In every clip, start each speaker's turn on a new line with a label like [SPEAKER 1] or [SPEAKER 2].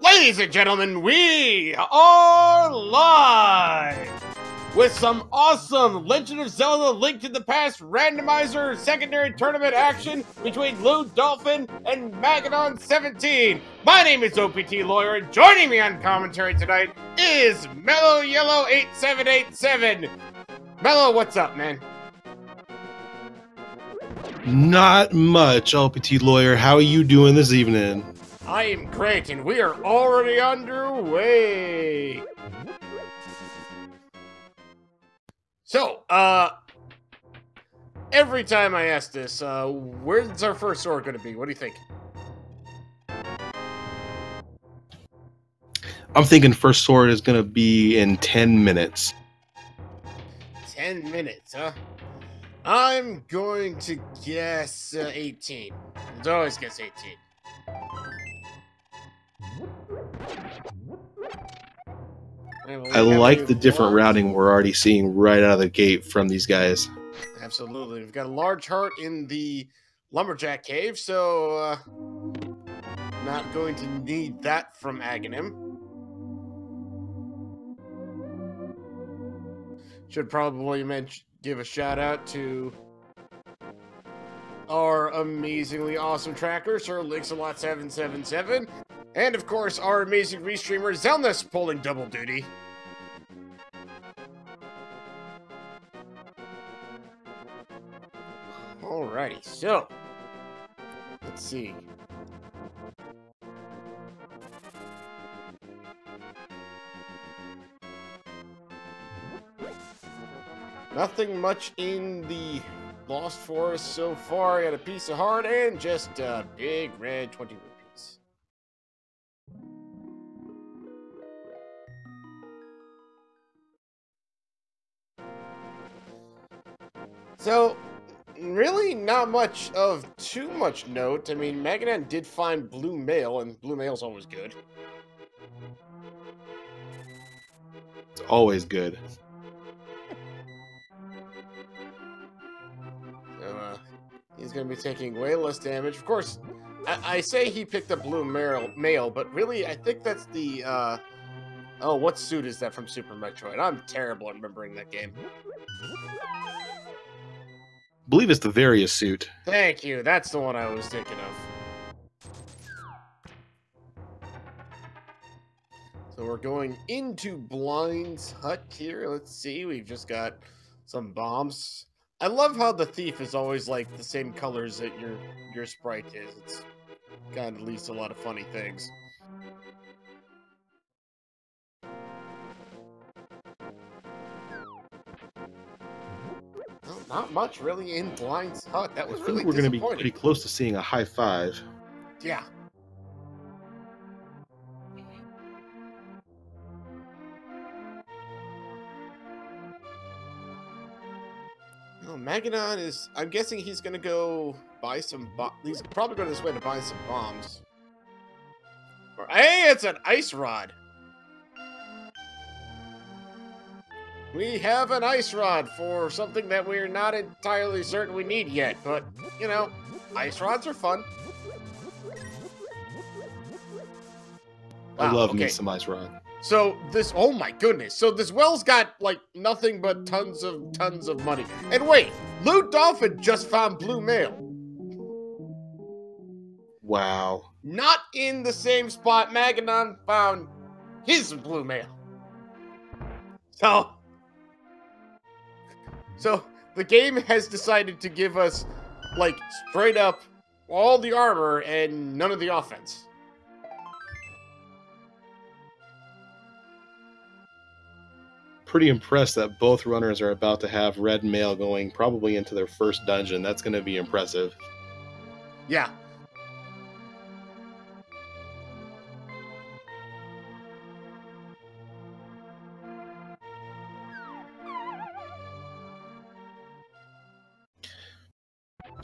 [SPEAKER 1] Ladies and gentlemen, we are live with some awesome Legend of Zelda Link to the Past randomizer secondary tournament action between LewdDolphin and Magnon17. My name is OPT Lawyer, and joining me on commentary tonight is Mellow Yellow 8787. Mellow, what's up, man?
[SPEAKER 2] Not much, OPT Lawyer. How are you doing this evening?
[SPEAKER 1] I am great, and we are already underway. So, every time I ask this, where's our first sword going to be? What do you think?
[SPEAKER 2] I'm thinking first sword is going to be in 10 minutes.
[SPEAKER 1] 10 minutes, huh? I'm going to guess 18. Let's always guess 18.
[SPEAKER 2] I like the different routing we're already seeing right out of the gate from these guys.
[SPEAKER 1] Absolutely. We've got a large heart in the Lumberjack Cave, so not going to need that from Aghanim. Should probably give a shout out to our amazingly awesome tracker, Sir Links-A-Lot777. And, of course, our amazing restreamer, Zelda's pulling double duty. Alrighty, so, let's see. Nothing much in the Lost Forest so far. I got a piece of heart and just a big red 20 rupees. So, really not much of too much note. I mean, Magnon did find blue mail, and blue mail's always good.
[SPEAKER 2] It's always good.
[SPEAKER 1] So, he's going to be taking way less damage. Of course, I say he picked up blue mail, but really, I think that's the, oh, what suit is that from Super Metroid? I'm terrible at remembering that game.
[SPEAKER 2] I believe it's the Various suit.
[SPEAKER 1] Thank you. That's the one I was thinking of. So we're going into Blind's hut here. Let's see. We've just got some bombs. I love how the thief is always like the same colors that your sprite is. It's kind of leads to a lot of funny things. Not much really in Blind's hut. That was really
[SPEAKER 2] we're going to be pretty close to seeing a high five.
[SPEAKER 1] Yeah. No, Magnon is... I'm guessing he's going to go buy some... He's probably going this way to buy some bombs. Or, hey, it's an ice rod. We have an ice rod for something that we're not entirely certain we need yet, but, you know, ice rods are fun.
[SPEAKER 2] I love me some ice rod.
[SPEAKER 1] So this, oh my goodness. So this well's got, like, nothing but tons of money. And wait, LewdDolphin just found blue mail.
[SPEAKER 2] Wow.
[SPEAKER 1] Not in the same spot Magnon found his blue mail. So, the game has decided to give us, like, straight up all the armor and none of the offense.
[SPEAKER 2] Pretty impressed that both runners are about to have red mail going probably into their first dungeon. That's going to be impressive.
[SPEAKER 1] Yeah.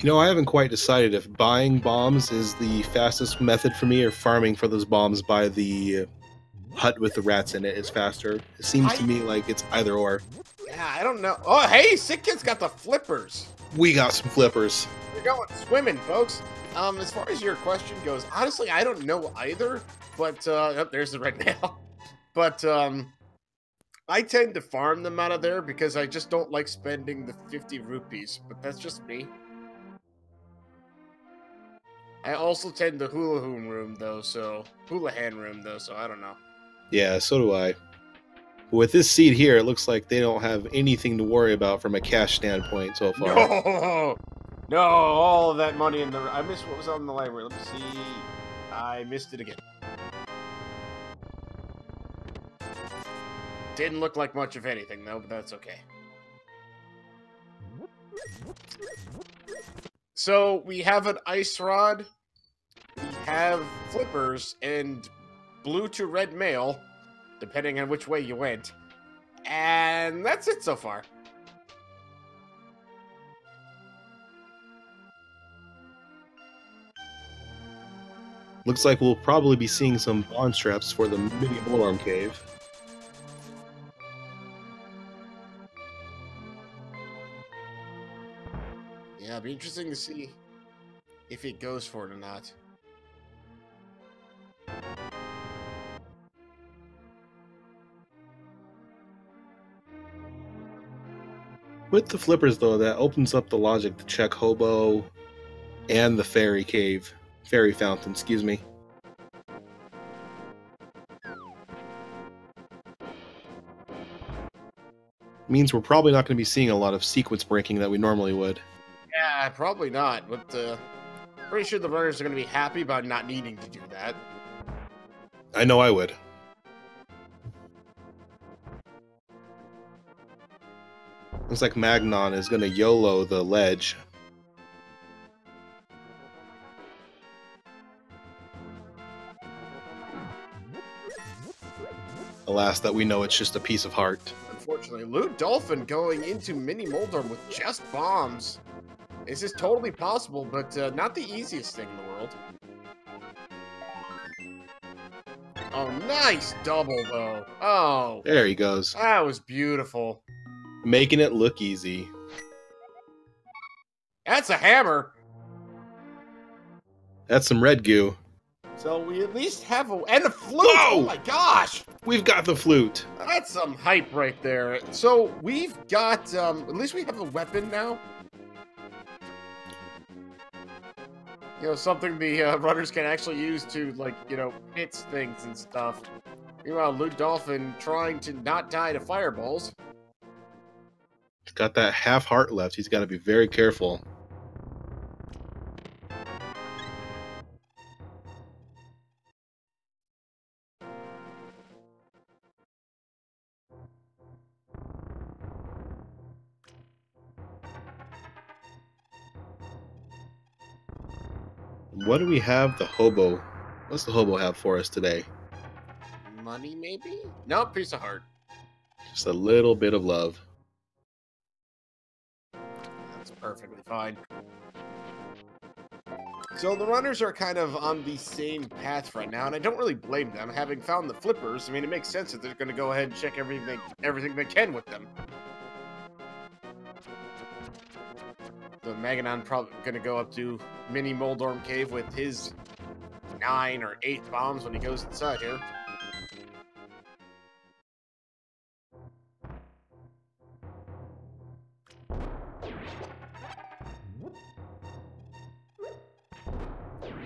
[SPEAKER 2] You know, I haven't quite decided if buying bombs is the fastest method for me or farming for those bombs by the hut with the rats in it is faster. It seems to me like it's either or.
[SPEAKER 1] Yeah, I don't know. Oh, hey, Sick Kid's got the flippers.
[SPEAKER 2] We got some flippers.
[SPEAKER 1] we're going swimming, folks. As far as your question goes, honestly, I don't know either. But oh, there's the red nail. But I tend to farm them out of there because I just don't like spending the 50 rupees. But that's just me. I also tend to hula hand room though, so I don't know.
[SPEAKER 2] Yeah, so do I. With this seed here, it looks like they don't have anything to worry about from a cash standpoint so far.
[SPEAKER 1] No, all of that money in the. I missed what was on the library. Let me see. I missed it again. Didn't look like much of anything though, but that's okay. So we have an ice rod, we have flippers, and blue to red mail, depending on which way you went. And that's it so far.
[SPEAKER 2] Looks like we'll probably be seeing some bond straps for the mini Molarm Cave.
[SPEAKER 1] Yeah, it'll be interesting to see if it goes for it or not.
[SPEAKER 2] With the flippers, though, that opens up the logic to check Hobo and the Fairy Cave. Fairy Fountain, excuse me. Means we're probably not going to be seeing a lot of sequence breaking that we normally would.
[SPEAKER 1] Yeah, probably not, but pretty sure the runners are going to be happy about not needing to do that.
[SPEAKER 2] I know I would. Looks like Magnon is going to YOLO the ledge. Alas, that we know it's just a piece of heart.
[SPEAKER 1] Unfortunately, LewdDolphin going into Mini Moldorm with just bombs. This is totally possible, but not the easiest thing in the world. Oh, nice double, though. Oh.
[SPEAKER 2] There he goes.
[SPEAKER 1] That was beautiful.
[SPEAKER 2] Making it look easy.
[SPEAKER 1] That's a hammer.
[SPEAKER 2] That's some red goo.
[SPEAKER 1] So we at least have a... And a flute!
[SPEAKER 2] Whoa!
[SPEAKER 1] Oh my gosh!
[SPEAKER 2] We've got the flute.
[SPEAKER 1] That's some hype right there. So we've got... at least we have a weapon now. You know, something the runners can actually use to, like, you know, hit things and stuff. Meanwhile, LewdDolphin trying to not die to fireballs.
[SPEAKER 2] He's got that half heart left. He's got to be very careful. What do we have the Hobo? What's the Hobo have for us today?
[SPEAKER 1] Money, maybe? Nope, piece of heart.
[SPEAKER 2] Just a little bit of love.
[SPEAKER 1] That's perfectly fine. So the runners are kind of on the same path right now, and I don't really blame them. Having found the flippers, I mean, it makes sense that they're going to go ahead and check everything they can with them. The Magnon probably going to go up to Mini Moldorm Cave with his 9 or 8 bombs when he goes inside here.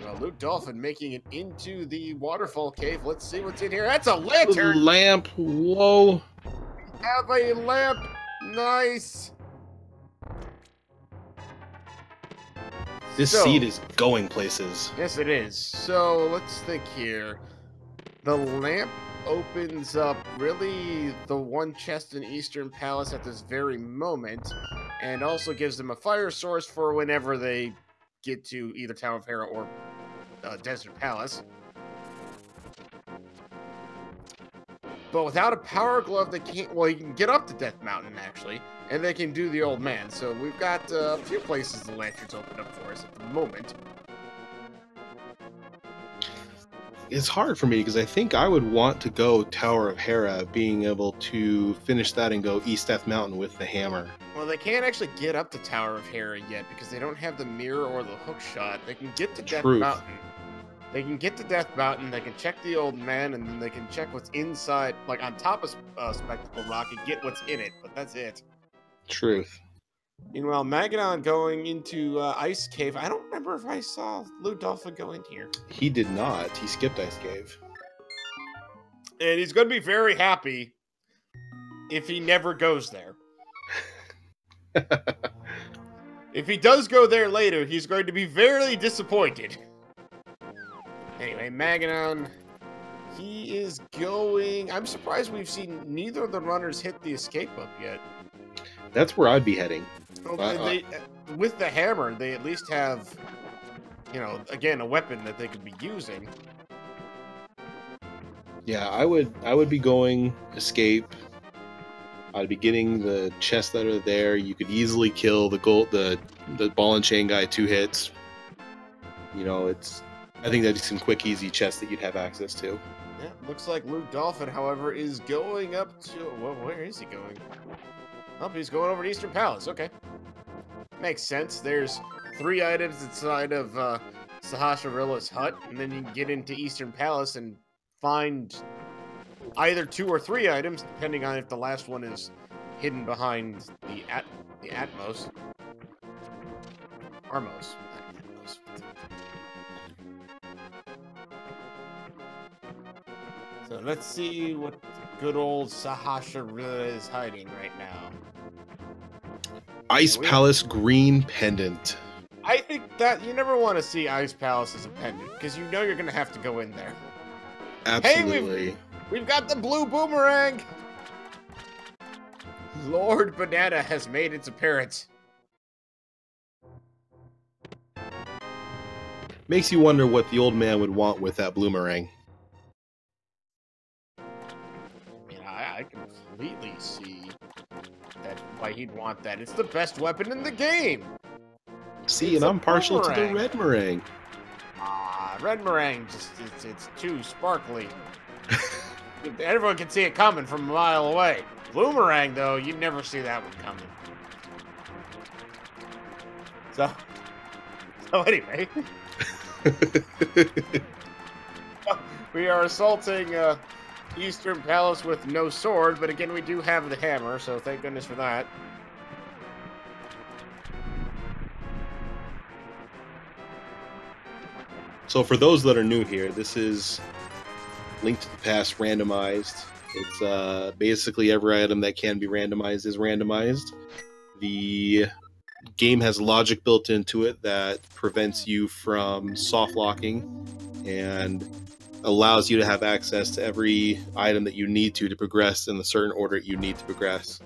[SPEAKER 1] Well, LewdDolphin making it into the waterfall cave. Let's see what's in here. That's a lantern!
[SPEAKER 2] Lamp! Whoa!
[SPEAKER 1] We have a lamp! Nice!
[SPEAKER 2] This seed is going places.
[SPEAKER 1] Yes, it is. So, let's think here. The lamp opens up really the one chest in Eastern Palace at this very moment, and also gives them a fire source for whenever they get to either Tower of Hera or Desert Palace. But without a power glove, they can't... Well, you can get up to Death Mountain, actually, and they can do the old man. So we've got a few places the lanterns open up for us at the moment.
[SPEAKER 2] It's hard for me, because I think I would want to go Tower of Hera, being able to finish that and go East Death Mountain with the hammer.
[SPEAKER 1] Well, Well, they can't actually get up to Tower of Hera yet because they don't have the mirror or the hook shot. They can get to Death Mountain. They can get to Death Mountain, they can check the old man, and then they can check what's inside, like on top of Spectacle Rock, and get what's in it, but that's it.
[SPEAKER 2] Truth.
[SPEAKER 1] Meanwhile, Magnon going into Ice Cave. I don't remember if I saw LewdDolphin go in here.
[SPEAKER 2] He did not. He skipped Ice Cave.
[SPEAKER 1] And he's going to be very happy if he never goes there. If he does go there later, he's going to be very disappointed. Anyway, Magnon, he is going... I'm surprised we've seen neither of the runners hit the escape up yet.
[SPEAKER 2] That's where I'd be heading.
[SPEAKER 1] Okay, with the hammer, they at least have, you know, again, a weapon that they could be using.
[SPEAKER 2] Yeah, I would be going escape. I'd be getting the chests that are there. You could easily kill the ball and chain guy 2 hits. You know, I think that'd be some quick, easy chests that you'd have access to.
[SPEAKER 1] Yeah, looks like LewdDolphin, however, is going up to... Well, where is he going? Oh, he's going over to Eastern Palace. Okay. Makes sense. There's 3 items inside of Sahasrarilla's hut, and then you can get into Eastern Palace and find either 2 or 3 items, depending on if the last one is hidden behind the Atmos. Armos. Atmos. So let's see what good old Sahasrarilla is hiding right now.
[SPEAKER 2] Ice Palace green pendant.
[SPEAKER 1] I think that you never want to see Ice Palace as a pendant, because you know you're going to have to go in there.
[SPEAKER 2] Absolutely.
[SPEAKER 1] Hey, we've got the blue boomerang! Lord Banana has made its appearance.
[SPEAKER 2] Makes you wonder what the old man would want with that bloomerang.
[SPEAKER 1] I completely see why he'd want that. It's the best weapon in the game.
[SPEAKER 2] See, and I'm partial to the red meringue.
[SPEAKER 1] Ah, red meringue, it's too sparkly. Everyone can see it coming from a mile away. Bloomerang, though, you never see that one coming. So anyway. We are assaulting Eastern Palace with no sword, but again, we do have the hammer, so thank goodness for that.
[SPEAKER 2] So for those that are new here, this is Link to the Past randomized. It's basically every item that can be randomized is randomized. The game has logic built into it that prevents you from soft locking and allows you to have access to every item that you need to progress in the certain order you need to progress.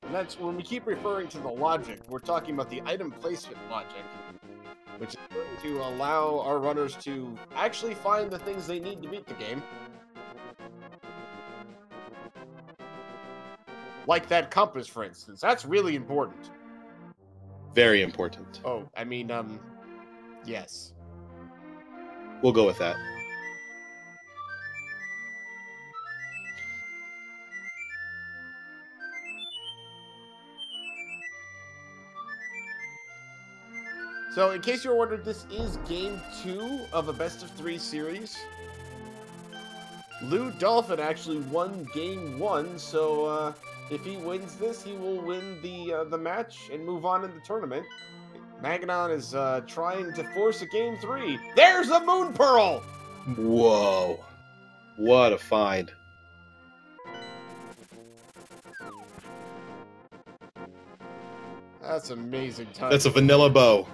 [SPEAKER 1] And that's when we keep referring to the logic, we're talking about the item placement logic, which is going to allow our runners to actually find the things they need to beat the game. Like that compass, for instance. That's really important.
[SPEAKER 2] Very important.
[SPEAKER 1] Oh, I mean, yes.
[SPEAKER 2] We'll go with that.
[SPEAKER 1] So, in case you're wondering, this is Game 2 of a best-of-3 series. LewdDolphin actually won Game 1, so if he wins this, he will win the match and move on in the tournament. Magnon is trying to force a Game 3. There's a Moon Pearl!
[SPEAKER 2] Whoa. What a find.
[SPEAKER 1] That's amazing time.
[SPEAKER 2] That's a vanilla bow.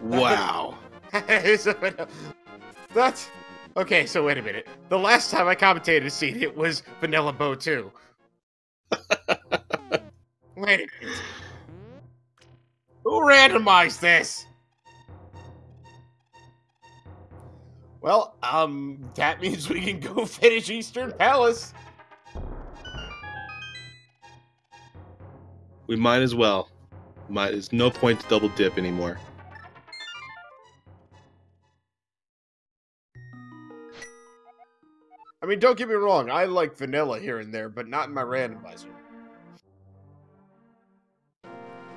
[SPEAKER 2] Wow.
[SPEAKER 1] That's... Okay, so wait a minute. The last time I commentated a scene, it was Vanilla Bow 2. Wait a minute. Who randomized this? Well, that means we can go finish Eastern Palace.
[SPEAKER 2] We might as well. There's no point to double dip anymore.
[SPEAKER 1] I mean, don't get me wrong. I like vanilla here and there, but not in my randomizer.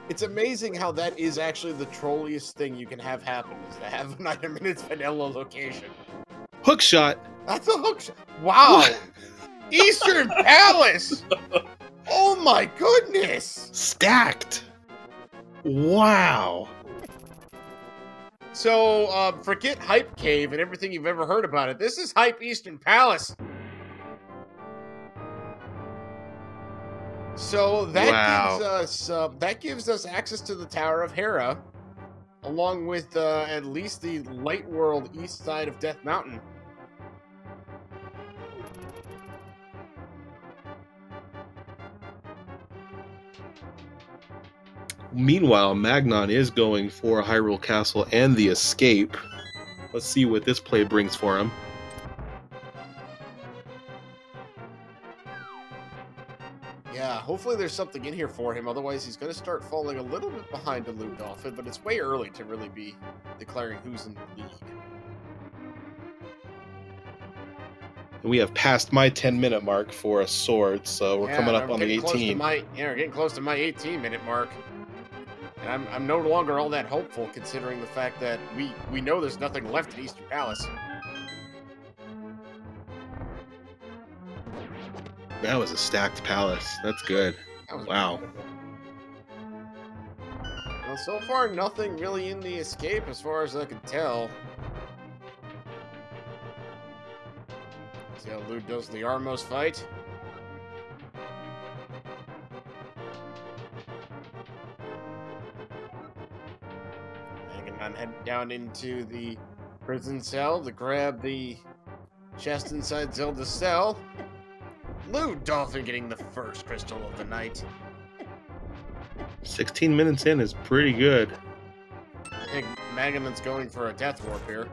[SPEAKER 1] It's amazing how that is actually the trolliest thing you can have happen, is to have an item in its vanilla location.
[SPEAKER 2] Hook shot.
[SPEAKER 1] That's a hook shot. Wow. Eastern Palace. Oh my goodness.
[SPEAKER 2] Stacked. Wow.
[SPEAKER 1] So, forget Hype Cave and everything you've ever heard about it. This is Hype Eastern Palace. So that gives us access to the Tower of Hera, along with at least the Light World east side of Death Mountain.
[SPEAKER 2] Meanwhile, Magnon is going for Hyrule Castle and the escape. Let's see what this play brings for him.
[SPEAKER 1] Yeah, hopefully there's something in here for him. Otherwise, he's going to start falling a little bit behind to LewdDolphin, but it's way early to really be declaring who's in the lead.
[SPEAKER 2] And we have passed my 10-minute mark for a sword, so we're coming up on the 18.
[SPEAKER 1] We're getting close to my 18-minute mark. And I'm no longer all that hopeful, considering the fact that we know there's nothing left in Eastern Palace.
[SPEAKER 2] That was a stacked palace. That's good. Wow.
[SPEAKER 1] Well, so far, nothing really in the escape, as far as I can tell. See how Lewd does the Armos fight. I'm heading down into the prison cell to grab the chest inside Zelda's cell. LewdDolphin getting the first crystal of the night.
[SPEAKER 2] 16 minutes in is pretty good.
[SPEAKER 1] I think Magnon's going for a death warp here.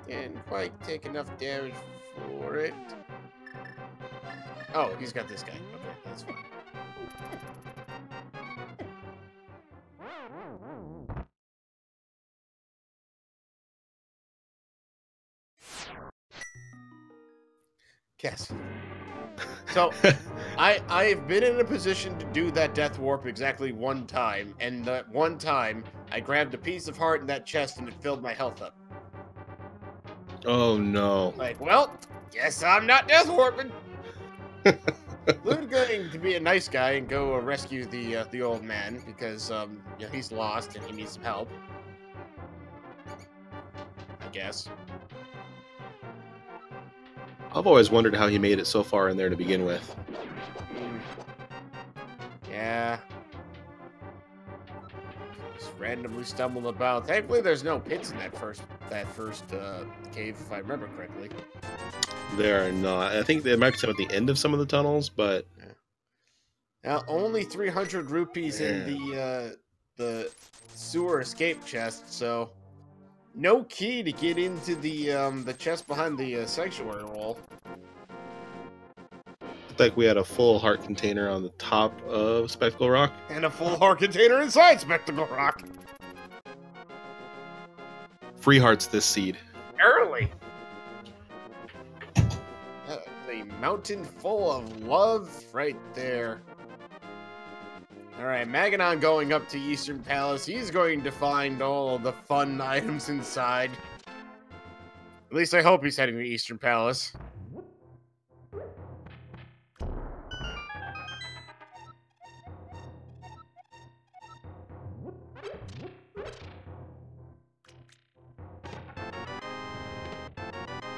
[SPEAKER 1] Didn't quite take enough damage for it. Oh, he's got this guy. Okay, that's fine. Yes. So, I've been in a position to do that death warp exactly one time, and that one time, I grabbed a piece of heart in that chest and it filled my health up.
[SPEAKER 2] Oh no.
[SPEAKER 1] Like, well, guess I'm not death warping. Lewd going to be a nice guy and go rescue the old man, because you know, he's lost and he needs some help. I guess.
[SPEAKER 2] I've always wondered how he made it so far in there to begin with.
[SPEAKER 1] Yeah. Just randomly stumbled about. Thankfully, there's no pits in that first cave, if I remember correctly.
[SPEAKER 2] There are not. I think they might be at the end of some of the tunnels, but
[SPEAKER 1] yeah. Now only 300 rupees in the sewer escape chest, so. No key to get into the chest behind the sanctuary wall.
[SPEAKER 2] Looked like we had a full heart container on the top of Spectacle Rock.
[SPEAKER 1] And a full heart container inside Spectacle Rock.
[SPEAKER 2] Free hearts this seed.
[SPEAKER 1] Early. The mountain full of love right there. Alright, Magnon going up to Eastern Palace. He's going to find all of the fun items inside. At least I hope he's heading to Eastern Palace.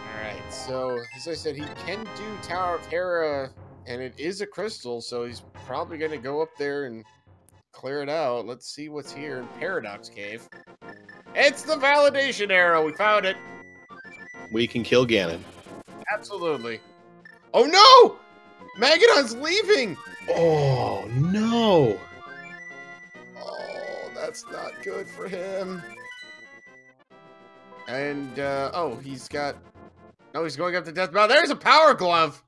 [SPEAKER 1] Alright, so, as I said, he can do Tower of Hera, and it is a crystal, so he's probably going to go up there and clear it out. Let's see what's here in Paradox Cave. It's the validation arrow. We found it.
[SPEAKER 2] We can kill Ganon.
[SPEAKER 1] Absolutely. Oh no! Magnon's leaving!
[SPEAKER 2] Oh no!
[SPEAKER 1] Oh, that's not good for him. And, oh, he's got... Oh, he's going up to Death Mountain. There's a power glove!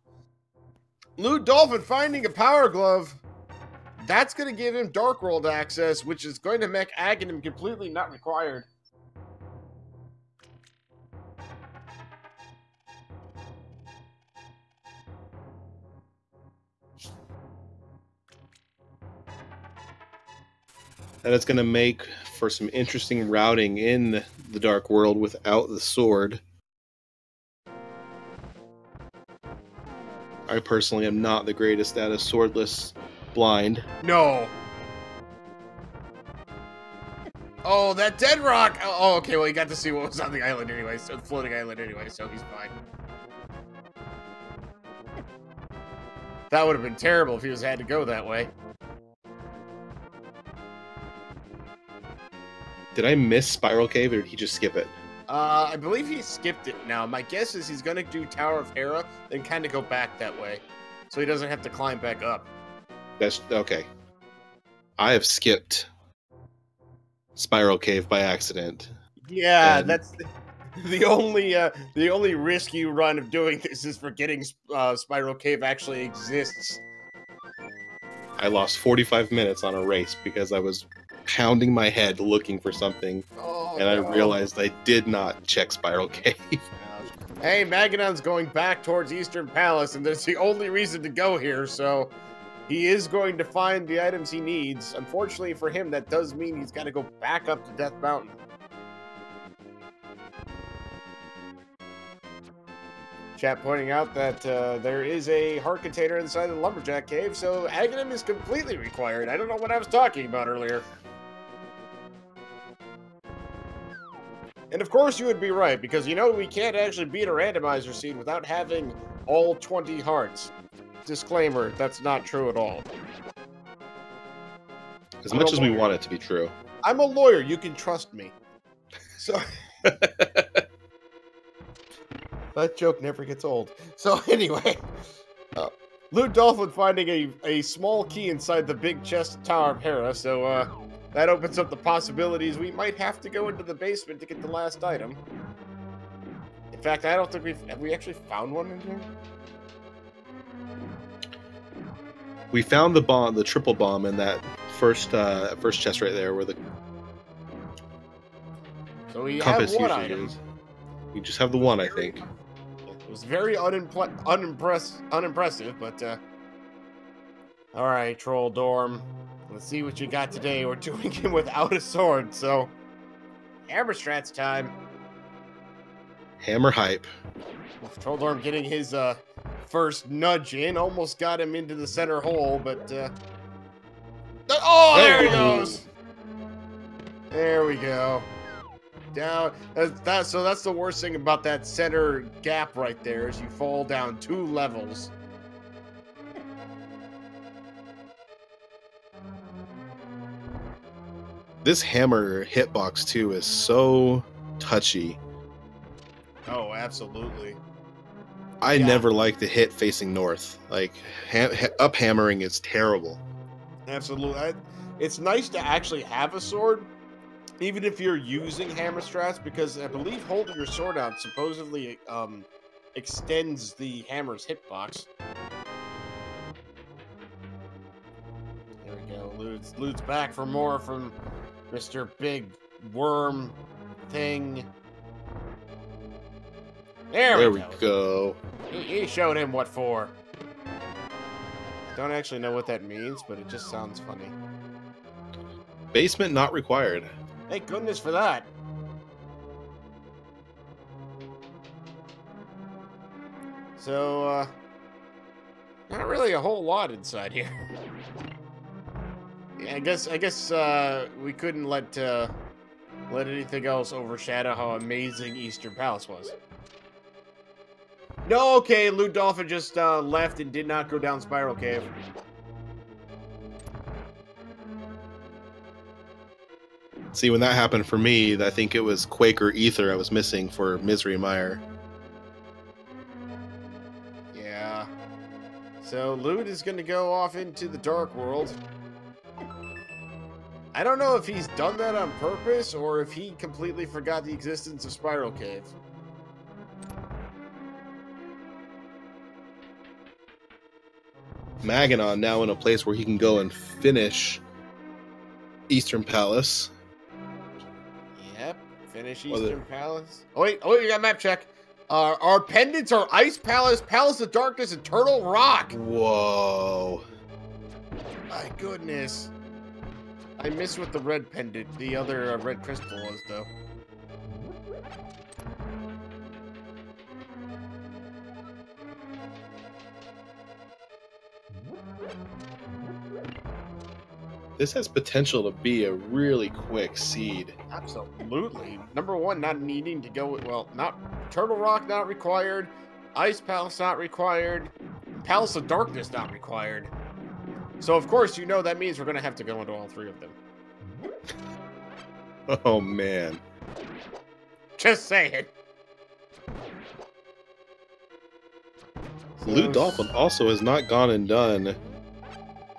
[SPEAKER 1] LewdDolphin finding a power glove. That's going to give him Dark World access, which is going to make Aghanim completely not required.
[SPEAKER 2] And it's going to make for some interesting routing in the Dark World without the sword. I personally am not the greatest at a swordless blind.
[SPEAKER 1] No. Oh, that dead rock! Oh, okay, well, he got to see what was on the island anyway, so the floating island anyway, so he's fine. That would have been terrible if he had to go that way.
[SPEAKER 2] Did I miss Spiral Cave, or did he just skip it?
[SPEAKER 1] I believe he skipped it now. My guess is he's going to do Tower of Hera, then kind of go back that way, so he doesn't have to climb back up.
[SPEAKER 2] That's okay. I have skipped Spiral Cave by accident.
[SPEAKER 1] Yeah, that's the only risk you run of doing this is forgetting Spiral Cave actually exists.
[SPEAKER 2] I lost 45 minutes on a race because I was pounding my head looking for something, and I realized I did not check Spiral Cave.
[SPEAKER 1] Hey, Magnon's going back towards Eastern Palace, and that's the only reason to go here, so he is going to find the items he needs. Unfortunately for him, that does mean he's got to go back up to Death Mountain. Chat pointing out that there is a heart container inside the Lumberjack Cave, so Aghanim is completely required. I don't know what I was talking about earlier. And of course you would be right, because you know we can't actually beat a randomizer scene without having all 20 hearts. Disclaimer, that's not true at all.
[SPEAKER 2] As much as we want it to be true.
[SPEAKER 1] I'm a lawyer, you can trust me. So that joke never gets old. So anyway, LewdDolphin finding a small key inside the big chest Tower of Hera, so that opens up the possibilities we might have to go into the basement to get the last item. In fact, I don't think have we actually found one in here?
[SPEAKER 2] We found the bomb, the triple bomb, in that first chest right there, where the
[SPEAKER 1] so we
[SPEAKER 2] compass
[SPEAKER 1] have one
[SPEAKER 2] usually
[SPEAKER 1] item.
[SPEAKER 2] is. We just have the one, I think.
[SPEAKER 1] It was very unimpressive, but all right, Troll Dorm. Let's see what you got today. We're doing him without a sword, so hammer strats time.
[SPEAKER 2] Hammer hype.
[SPEAKER 1] Troll Dorm getting his first nudge in, almost got him into the center hole, but oh, there he goes. There we go. Down. So that's the worst thing about that center gap right there is you fall down 2 levels.
[SPEAKER 2] This hammer hitbox too is so touchy.
[SPEAKER 1] Oh, absolutely.
[SPEAKER 2] I never like the hit facing north. Like up hammering is terrible.
[SPEAKER 1] Absolutely. It's nice to actually have a sword, even if you're using hammer strats, because I believe holding your sword out supposedly extends the hammer's hitbox. There we go. Lud's back for more from Mr. Big Worm Thing. There we go. He showed him what for. Don't actually know what that means, but it just sounds funny.
[SPEAKER 2] Basement not required.
[SPEAKER 1] Thank goodness for that. So, not really a whole lot inside here. Yeah, I guess we couldn't let anything else overshadow how amazing Eastern Palace was. No, okay, LewdDolphin just left and did not go down Spiral Cave.
[SPEAKER 2] See, when that happened for me, I think it was Quaker Ether I was missing for Misery Mire.
[SPEAKER 1] Yeah. So Lewd is going to go off into the Dark World. I don't know if he's done that on purpose or if he completely forgot the existence of Spiral Cave.
[SPEAKER 2] Magnon now in a place where he can go and finish Eastern Palace.
[SPEAKER 1] Yep, finish Eastern Palace. Oh wait, you got map check. Our pendants are Ice Palace, Palace of Darkness, and Turtle Rock.
[SPEAKER 2] Whoa.
[SPEAKER 1] My goodness. I miss what the red pendant, the other red crystal was, though.
[SPEAKER 2] This has potential to be a really quick seed.
[SPEAKER 1] Absolutely. Number one, not needing to go with, well, not Turtle Rock not required, Ice Palace not required, Palace of Darkness not required. So, of course, you know that means we're going to have to go into all three of them.
[SPEAKER 2] Oh, man.
[SPEAKER 1] Just saying.
[SPEAKER 2] LewdDolphin also has not gone and done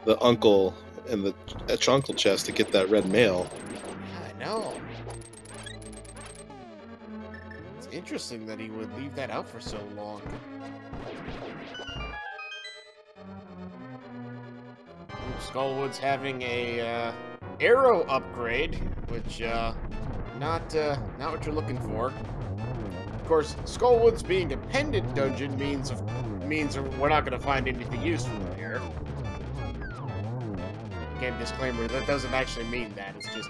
[SPEAKER 2] the uncle and the chunkle chest to get that red mail.
[SPEAKER 1] Yeah, I know. It's interesting that he would leave that out for so long. Skullwood's having a arrow upgrade, which not what you're looking for. Of course, Skullwood's being a pendant dungeon means we're not going to find anything useful here. Again, disclaimer, that doesn't actually mean that. It's just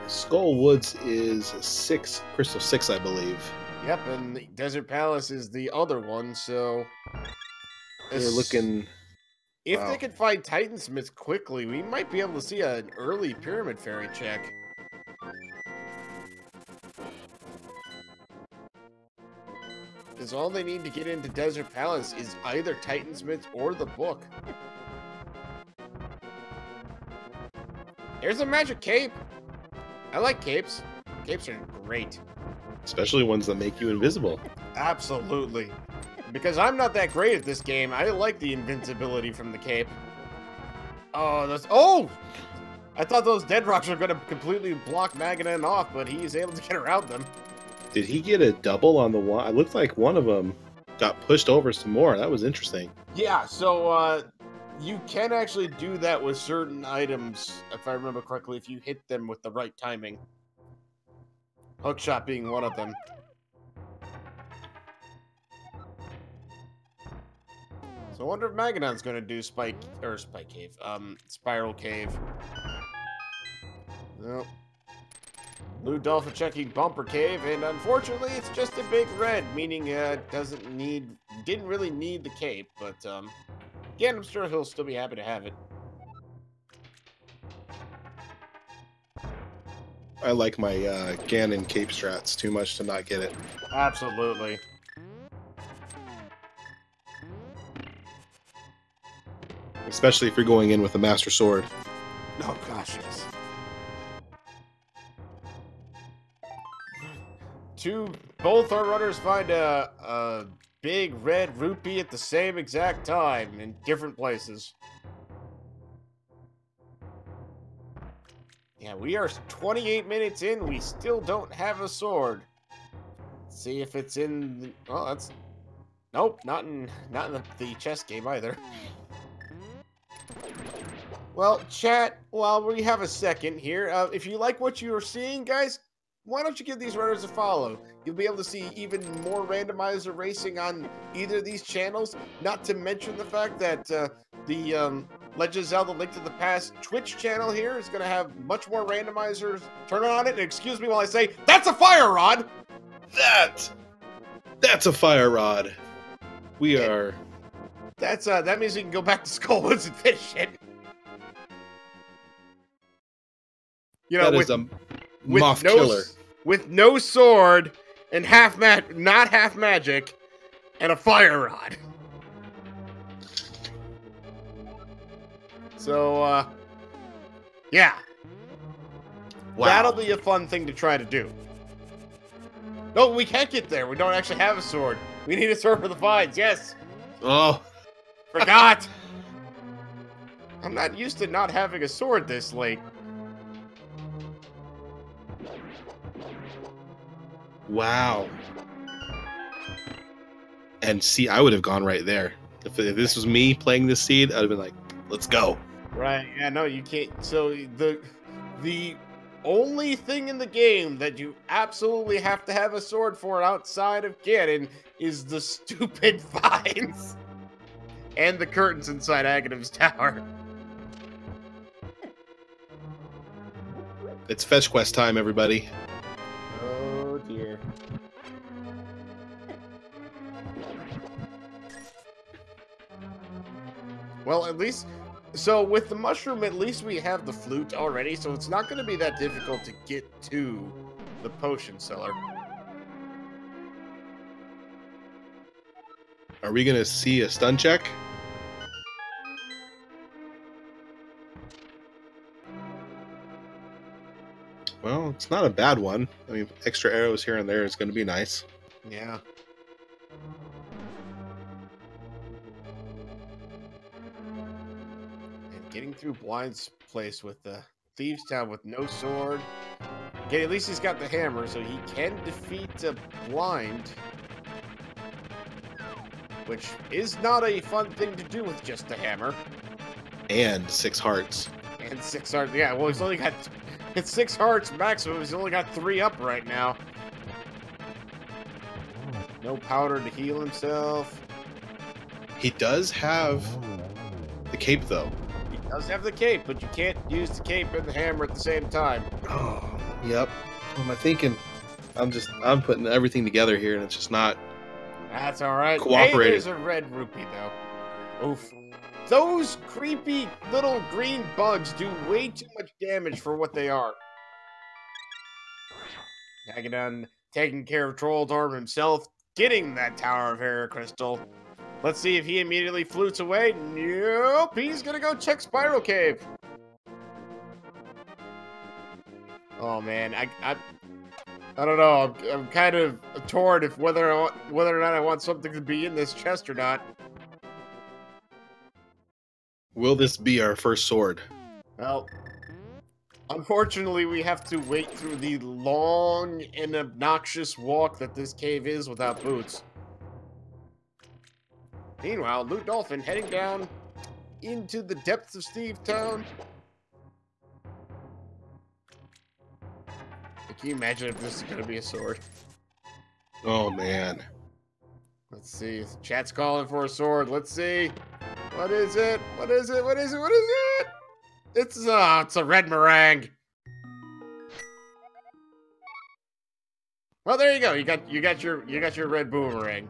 [SPEAKER 2] Skullwoods is Crystal 6, I believe.
[SPEAKER 1] Yep, and the Desert Palace is the other one, so...
[SPEAKER 2] They're looking...
[SPEAKER 1] If
[SPEAKER 2] wow.
[SPEAKER 1] they could find Titansmiths quickly, we might be able to see an early Pyramid Fairy check. Because all they need to get into Desert Palace is either Titansmiths or the book. There's a magic cape. I like capes. Capes are great.
[SPEAKER 2] Especially ones that make you invisible.
[SPEAKER 1] Absolutely. Because I'm not that great at this game, I like the invincibility from the cape. Oh, that's... Oh! I thought those dead rocks were going to completely block Magnon off, but he's able to get around them.
[SPEAKER 2] Did he get a double on the one? It looked like one of them got pushed over some more. That was interesting.
[SPEAKER 1] Yeah, so you can actually do that with certain items, if I remember correctly, if you hit them with the right timing. Hookshot being one of them. So I wonder if Magnon's going to do Spike Cave, Spiral Cave. Nope. LewdDolphin checking Bumper Cave, and unfortunately, it's just a big red, meaning didn't really need the cape, but again, I'm sure he'll still be happy to have it.
[SPEAKER 2] I like my Ganon cape strats too much to not get it.
[SPEAKER 1] Absolutely.
[SPEAKER 2] Especially if you're going in with a Master Sword.
[SPEAKER 1] Oh gosh, yes. Both our runners find a big red rupee at the same exact time in different places. Yeah, we are 28 minutes in. We still don't have a sword. Let's see if it's in. Oh, that's nope, not in the chess game either. Well, chat, while we have a second here, if you like what you are seeing, guys, why don't you give these runners a follow? You'll be able to see even more randomizer racing on either of these channels, not to mention the fact that the Legend of Zelda Link to the Past Twitch channel here is going to have much more randomizers. Turn on it, and excuse me while I say, that's a fire rod!
[SPEAKER 2] That's a fire rod. We are...
[SPEAKER 1] that means we can go back to Skullwoods and finish it. You know,
[SPEAKER 2] that is a moth killer.
[SPEAKER 1] With no sword and not half magic and a fire rod. So, yeah. Wow. That'll be a fun thing to try to do. No, we can't get there. We don't actually have a sword. We need a sword for the vines, yes.
[SPEAKER 2] Oh.
[SPEAKER 1] Forgot. I'm not used to not having a sword this late.
[SPEAKER 2] Wow. And see, I would have gone right there. If this was me playing this seed, I'd have been like, let's go.
[SPEAKER 1] Right, yeah, no, you can't. So the only thing in the game that you absolutely have to have a sword for outside of Ganon is the stupid vines. and the curtains inside Aghanim's tower.
[SPEAKER 2] It's fetch quest time, everybody.
[SPEAKER 1] Oh dear. Well, at least, so with the mushroom, at least we have the flute already, so it's not going to be that difficult to get to the potion cellar.
[SPEAKER 2] Are we going to see a stun check? Well, it's not a bad one. I mean, extra arrows here and there is going to be nice.
[SPEAKER 1] Yeah. And getting through Blind's place with the Thieves' Town with no sword. Okay, at least he's got the hammer, so he can defeat Blind. Which is not a fun thing to do with just a hammer.
[SPEAKER 2] And 6 hearts.
[SPEAKER 1] And 6 hearts. Yeah, well, he's only got... It's 6 hearts maximum. He's only got 3 up right now. No powder to heal himself.
[SPEAKER 2] He does have the cape, though.
[SPEAKER 1] He does have the cape, but you can't use the cape and the hammer at the same time.
[SPEAKER 2] Oh, yep. What am I thinking? I'm putting everything together here, and it's just not.
[SPEAKER 1] That's all right.
[SPEAKER 2] Cooperating.
[SPEAKER 1] Hey, there's a red rupee, though. Oof. Those creepy little green bugs do way too much damage for what they are. Magnon taking care of Trolldorm himself, getting that Tower of Hera Crystal. Let's see if he immediately flutes away. Nope, he's gonna go check Spiral Cave. Oh man, I don't know. I'm kind of torn if whether or not I want something to be in this chest or not.
[SPEAKER 2] Will this be our first sword?
[SPEAKER 1] Well, unfortunately, we have to wait through the long and obnoxious walk that this cave is without boots. Meanwhile, LewdDolphin heading down into the depths of Steve Town. Can you imagine if this is going to be a sword?
[SPEAKER 2] Oh, man.
[SPEAKER 1] Let's see. Chat's calling for a sword. Let's see. What is it? What is it? What is it? What is it? It's a red meringue. Well, there you go. You got your red boomerang.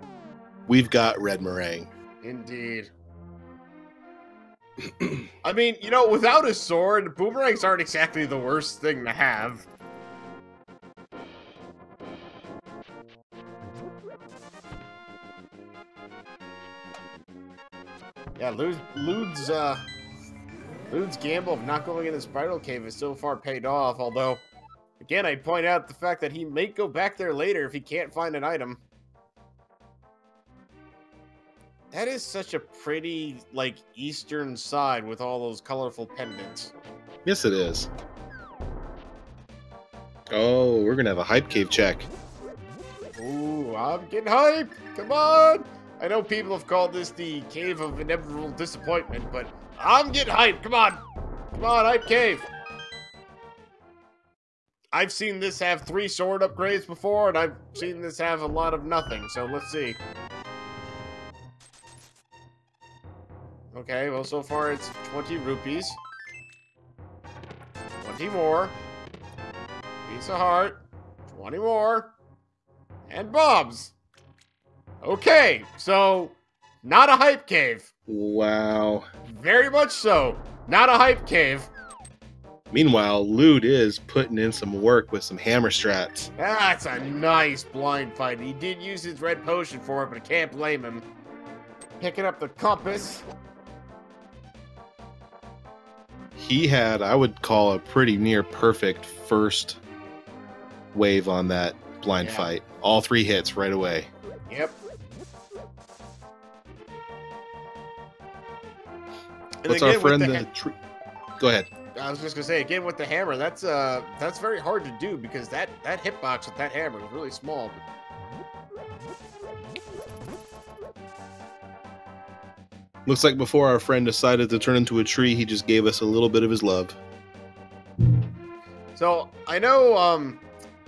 [SPEAKER 2] We've got red meringue.
[SPEAKER 1] Indeed. I mean, you know, without a sword, boomerangs aren't exactly the worst thing to have. Yeah, Lewd's gamble of not going in the Spiral Cave is so far paid off, although, again, I point out the fact that he may go back there later if he can't find an item. That is such a pretty, like, eastern side with all those colorful pendants.
[SPEAKER 2] Yes, it is. Oh, we're going to have a hype cave check.
[SPEAKER 1] Ooh, I'm getting hyped! Come on! I know people have called this the Cave of Inevitable Disappointment, but I'm getting hyped! Come on! Come on, Hype Cave! I've seen this have 3 sword upgrades before, and I've seen this have a lot of nothing, so let's see. Okay, well, so far it's 20 rupees. 20 more. Piece of heart. 20 more. And bombs. Okay, so not a hype cave.
[SPEAKER 2] Wow.
[SPEAKER 1] Very much so. Not a hype cave.
[SPEAKER 2] Meanwhile, Lewd is putting in some work with some hammer strats.
[SPEAKER 1] That's a nice blind fight. He did use his red potion for it, but I can't blame him. Picking up the compass.
[SPEAKER 2] He had, I would call, a pretty near perfect first wave on that blind fight. All 3 hits right away.
[SPEAKER 1] Yep.
[SPEAKER 2] What's our friend the Go ahead.
[SPEAKER 1] I was just gonna say again with the hammer. That's very hard to do because that hitbox with that hammer is really small.
[SPEAKER 2] Looks like before our friend decided to turn into a tree, he just gave us a little bit of his love.
[SPEAKER 1] So I know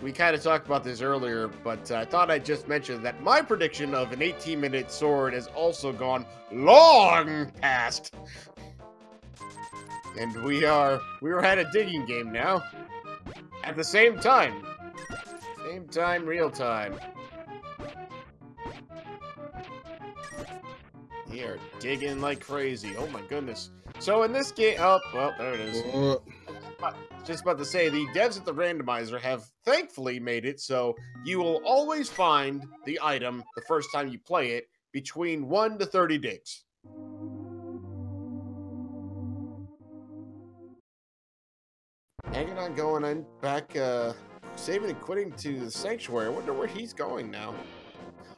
[SPEAKER 1] we kind of talked about this earlier, but I thought I'd just mention that my prediction of an 18-minute sword has also gone long past. And we're at a digging game now. At the same time. Same time, real time. We are digging like crazy. Oh my goodness. So in this game, oh, well, there it is. Just about to say, the devs at the Randomizer have thankfully made it so you will always find the item the first time you play it between 1 to 30 digs. Hanging on, going in back, saving and quitting to the sanctuary. I wonder where he's going now.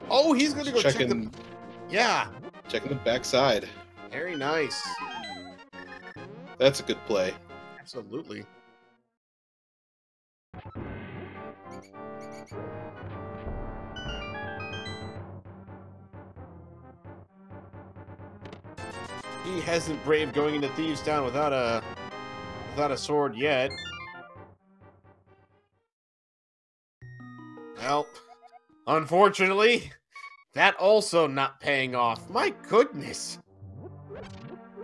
[SPEAKER 1] Oh, he's going to go check the... Yeah.
[SPEAKER 2] Checking the backside.
[SPEAKER 1] Very nice.
[SPEAKER 2] That's a good play.
[SPEAKER 1] Absolutely. He hasn't braved going into Thieves Town without a sword yet. Well, unfortunately, that also not paying off. My goodness.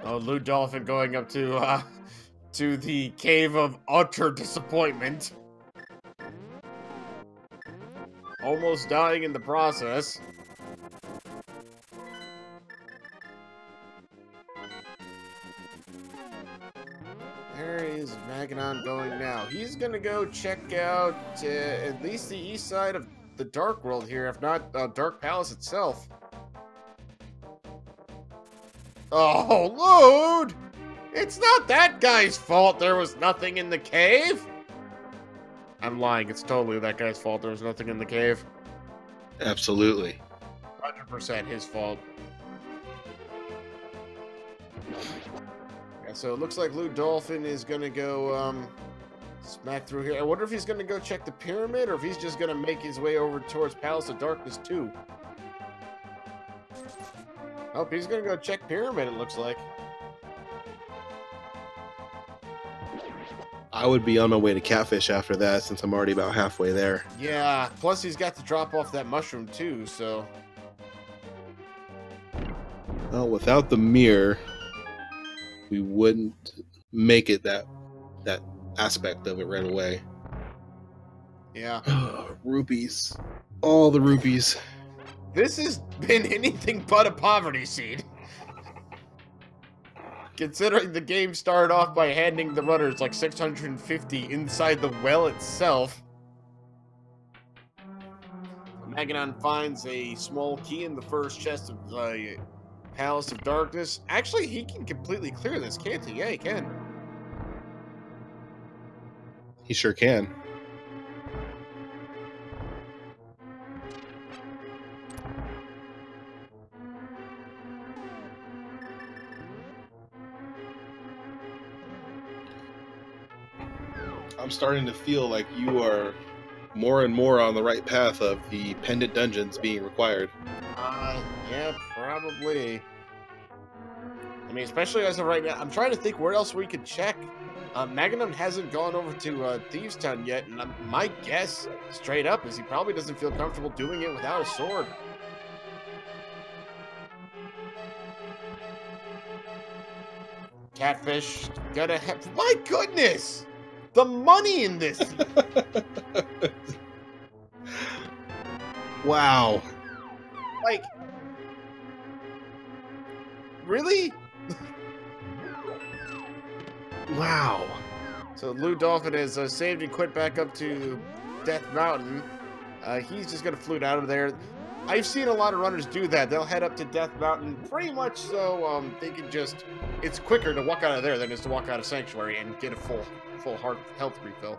[SPEAKER 1] Oh, LewdDolphin going up to the cave of utter disappointment. Almost dying in the process. Where is Magnon going now? He's gonna go check out at least the east side of the Dark World here, if not Dark Palace itself. Oh, Lude! It's not that guy's fault there was nothing in the cave! I'm lying, it's totally that guy's fault there was nothing in the cave.
[SPEAKER 2] Absolutely.
[SPEAKER 1] 100% his fault. Yeah, so it looks like LewdDolphin is gonna go smack through here. I wonder if he's gonna go check the pyramid or if he's just gonna make his way over towards Palace of Darkness 2. Oh, he's gonna go check pyramid, it looks like.
[SPEAKER 2] I would be on my way to Catfish after that, since I'm already about halfway there.
[SPEAKER 1] Yeah, plus he's got to drop off that mushroom too, so...
[SPEAKER 2] Well, without the mirror, we wouldn't make it that aspect of it right away.
[SPEAKER 1] Yeah.
[SPEAKER 2] Rupees. All the rupees.
[SPEAKER 1] This has been anything but a poverty seed. Considering the game started off by handing the runners like 650 inside the well itself. Magnon finds a small key in the first chest of the Palace of Darkness. Actually, he can completely clear this, can't he? Yeah, he can.
[SPEAKER 2] He sure can. I'm starting to feel like you are more and more on the right path of the pendant dungeons being required.
[SPEAKER 1] Yeah, probably. I mean, especially as of right now, I'm trying to think where else we could check. Magnon hasn't gone over to Thieves Town yet, and my guess, straight up, is he probably doesn't feel comfortable doing it without a sword. Catfish, gotta have... My goodness! The money in this!
[SPEAKER 2] Wow.
[SPEAKER 1] Like... Really?
[SPEAKER 2] Wow.
[SPEAKER 1] So LewdDolphin has saved and quit back up to Death Mountain. He's just gonna flute out of there. I've seen a lot of runners do that. They'll head up to Death Mountain pretty much so they can just... It's quicker to walk out of there than it is to walk out of Sanctuary and get a full health refill.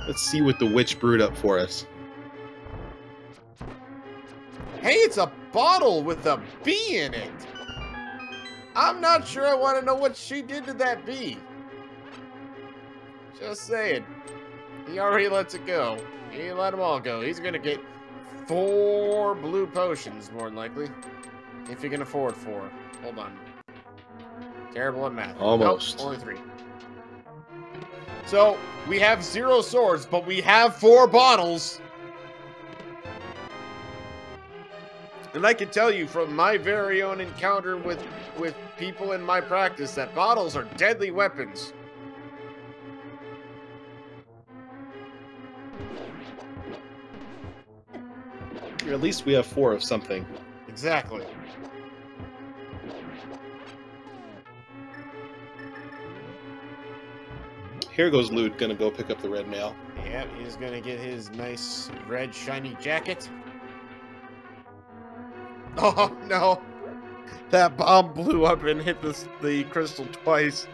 [SPEAKER 2] Let's see what the witch brewed up for us.
[SPEAKER 1] Hey, it's a bottle with a bee in it. I'm not sure I want to know what she did to that bee. Just saying. He already lets it go. He let them all go. He's going to get 4 blue potions, more than likely. If he can afford 4. Hold on. Terrible at math.
[SPEAKER 2] Almost.
[SPEAKER 1] Nope, only 3. So, we have 0 swords, but we have 4 bottles. And I can tell you from my very own encounter with people in my practice that bottles are deadly weapons.
[SPEAKER 2] At least we have 4 of something.
[SPEAKER 1] Exactly.
[SPEAKER 2] Here goes Lude, gonna go pick up the red mail.
[SPEAKER 1] Yep, he's gonna get his nice red shiny jacket. Oh no! That bomb blew up and hit the crystal twice.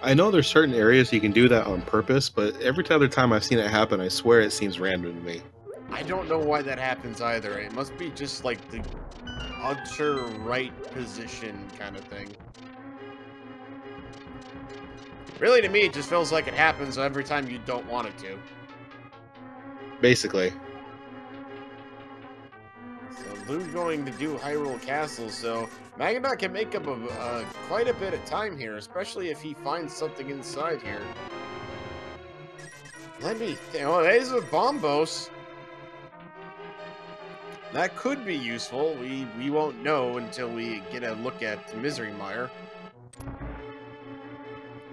[SPEAKER 2] I know there's certain areas you can do that on purpose, but every other time I've seen it happen, I swear it seems random to me.
[SPEAKER 1] I don't know why that happens either. It must be just like the utter right position kind of thing. Really, to me, it just feels like it happens every time you don't want it to.
[SPEAKER 2] Basically.
[SPEAKER 1] So Lou's going to do Hyrule Castle, so Magnon can make up quite a bit of time here, especially if he finds something inside here. Let me think. Oh, there's a Bombos. That could be useful. We won't know until we get a look at the Misery Mire.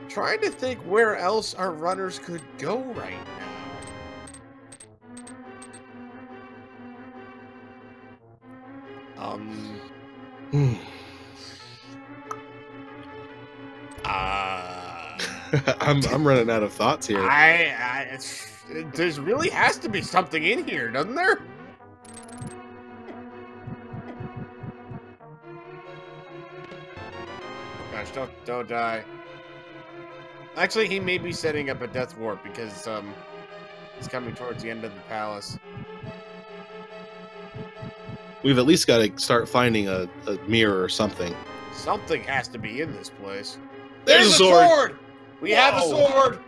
[SPEAKER 1] Trying to think where else our runners could go right now.
[SPEAKER 2] I'm running out of thoughts here.
[SPEAKER 1] There really has to be something in here, doesn't there? Gosh, don't die. Actually, he may be setting up a death warp because he's coming towards the end of the palace.
[SPEAKER 2] We've at least got to start finding a mirror or something.
[SPEAKER 1] Something has to be in this place.
[SPEAKER 2] There's a sword!
[SPEAKER 1] We have a sword!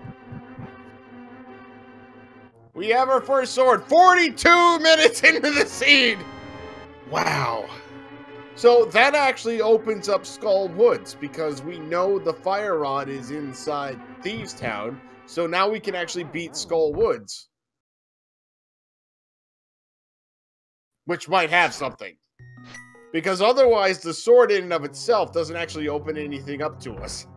[SPEAKER 1] We have our first sword. 42 minutes into the scene!
[SPEAKER 2] Wow.
[SPEAKER 1] So that actually opens up Skull Woods because we know the fire rod is inside Thieves Town. So now we can actually beat Skull Woods. Which might have something. Because otherwise the sword in and of itself doesn't actually open anything up to us.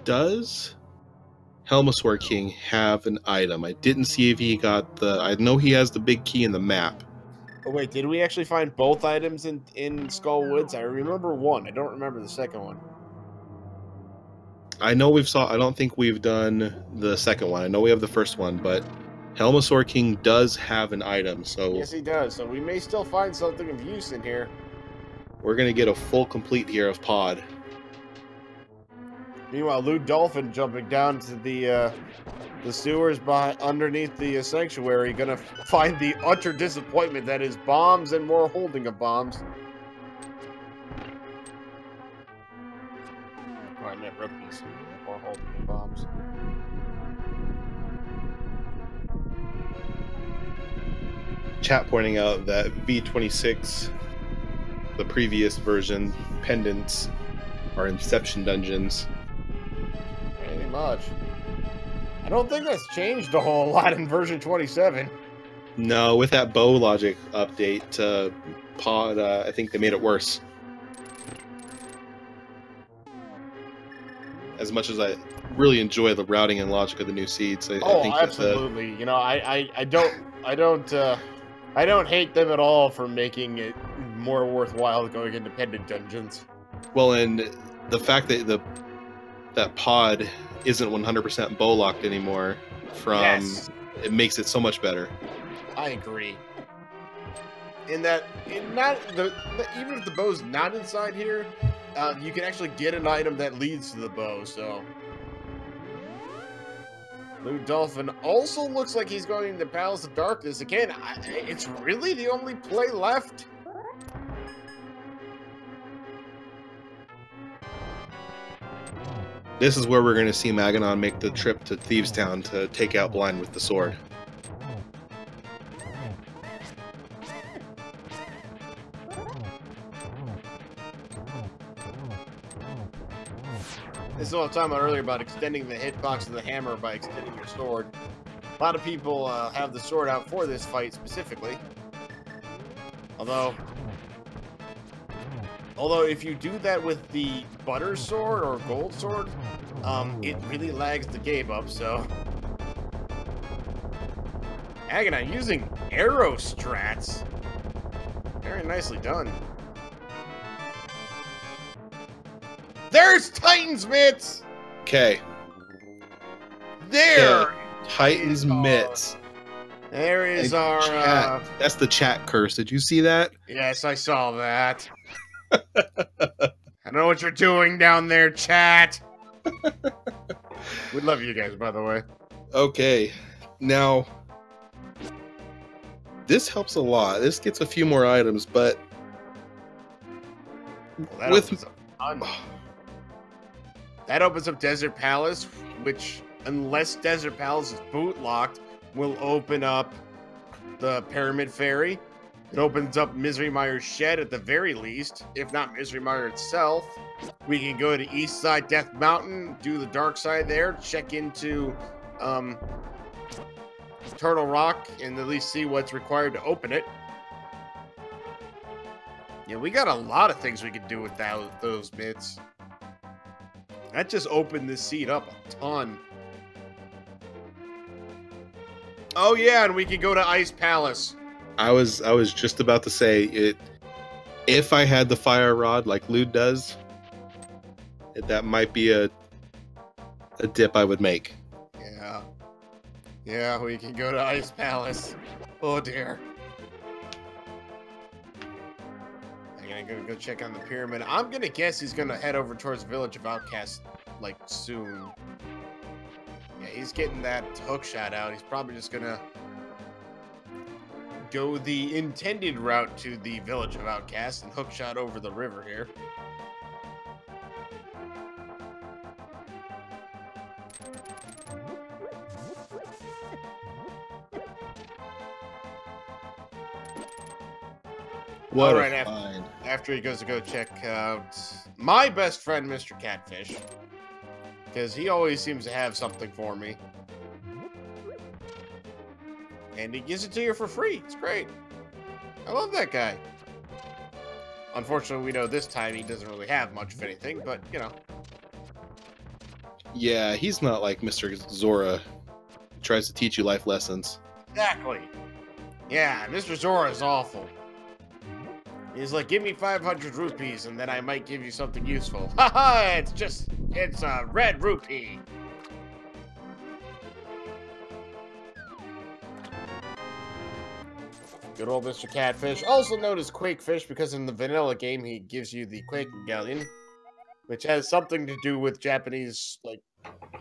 [SPEAKER 2] Does Helmasaur King have an item? I didn't see if he got the... I know he has the big key in the map.
[SPEAKER 1] Oh wait, did we actually find both items in Skull Woods? I remember one. I don't remember the second one.
[SPEAKER 2] I know I don't think we've done the second one. I know we have the first one, but Helmasaur King does have an item, so...
[SPEAKER 1] Yes, he does. So we may still find something of use in here.
[SPEAKER 2] We're going to get a full complete here of Pod.
[SPEAKER 1] Meanwhile, LewdDolphin jumping down to the sewers underneath the sanctuary, gonna find the utter disappointment that is bombs and more holding of bombs. Oh, I meant rookies. More holding of bombs.
[SPEAKER 2] Chat pointing out that V26, the previous version, pendants are Inception dungeons.
[SPEAKER 1] Pretty much. I don't think that's changed a whole lot in version 27.
[SPEAKER 2] No, with that bow logic update, Pod, I think they made it worse. As much as I really enjoy the routing and logic of the new seeds, I think
[SPEAKER 1] absolutely. You know, I don't hate them at all for making it more worthwhile going independent dungeons.
[SPEAKER 2] Well, and the fact that that Pod isn't 100% bow locked anymore it makes it so much better.
[SPEAKER 1] I agree. In that, even if the bow's not inside here, you can actually get an item that leads to the bow. So, LewdDolphin also looks like he's going to Palace of Darkness again. It's really the only play left.
[SPEAKER 2] This is where we're going to see Magnon make the trip to Thieves Town to take out Blind with the sword.
[SPEAKER 1] This is what I was talking about earlier about extending the hitbox of the hammer by extending your sword. A lot of people have the sword out for this fight specifically. Although if you do that with the butter sword or gold sword, it really lags the game up, so. Magnon using arrow strats. Very nicely done. There's Titan's mitts!
[SPEAKER 2] Okay.
[SPEAKER 1] There!
[SPEAKER 2] Titan's mitts.
[SPEAKER 1] There is our...
[SPEAKER 2] chat. That's the chat curse. Did you see that?
[SPEAKER 1] Yes, I saw that. I know what you're doing down there, chat. We love you guys, by the way.
[SPEAKER 2] Okay. Now, this helps a lot. This gets a few more items, but...
[SPEAKER 1] Well, that opens up Desert Palace, which, unless Desert Palace is boot locked, will open up the Pyramid Ferry. It opens up Misery Mire's Shed at the very least, if not Misery Mire itself. We can go to Eastside Death Mountain, do the dark side there, check into Turtle Rock, and at least see what's required to open it. Yeah, we got a lot of things we can do with those bits. That just opened this seat up a ton. Oh yeah, and we can go to Ice Palace.
[SPEAKER 2] I was just about to say it. If I had the fire rod like Lewd does, that might be a dip I would make.
[SPEAKER 1] Yeah. Yeah, we can go to Ice Palace. Oh dear. I'm gonna go check on the pyramid. I'm gonna guess he's gonna head over towards Village of Outcasts, like, soon. Yeah, he's getting that hook shot out. He's probably just gonna go the intended route to the Village of Outcasts and hook shot over the river here.
[SPEAKER 2] What
[SPEAKER 1] All right,
[SPEAKER 2] a find.
[SPEAKER 1] after he goes to go check out my best friend, Mr. Catfish. Because he always seems to have something for me. And he gives it to you for free. It's great. I love that guy. Unfortunately, we know this time he doesn't really have much of anything, but, you know.
[SPEAKER 2] Yeah, he's not like Mr. Zora, who tries to teach you life lessons.
[SPEAKER 1] Exactly. Yeah, Mr. Zora is awful. He's like, give me 500 rupees and then I might give you something useful. Haha, it's a red rupee. Good old Mr. Catfish, also known as Quakefish because in the vanilla game he gives you the Quake Galleon, which has something to do with Japanese, like,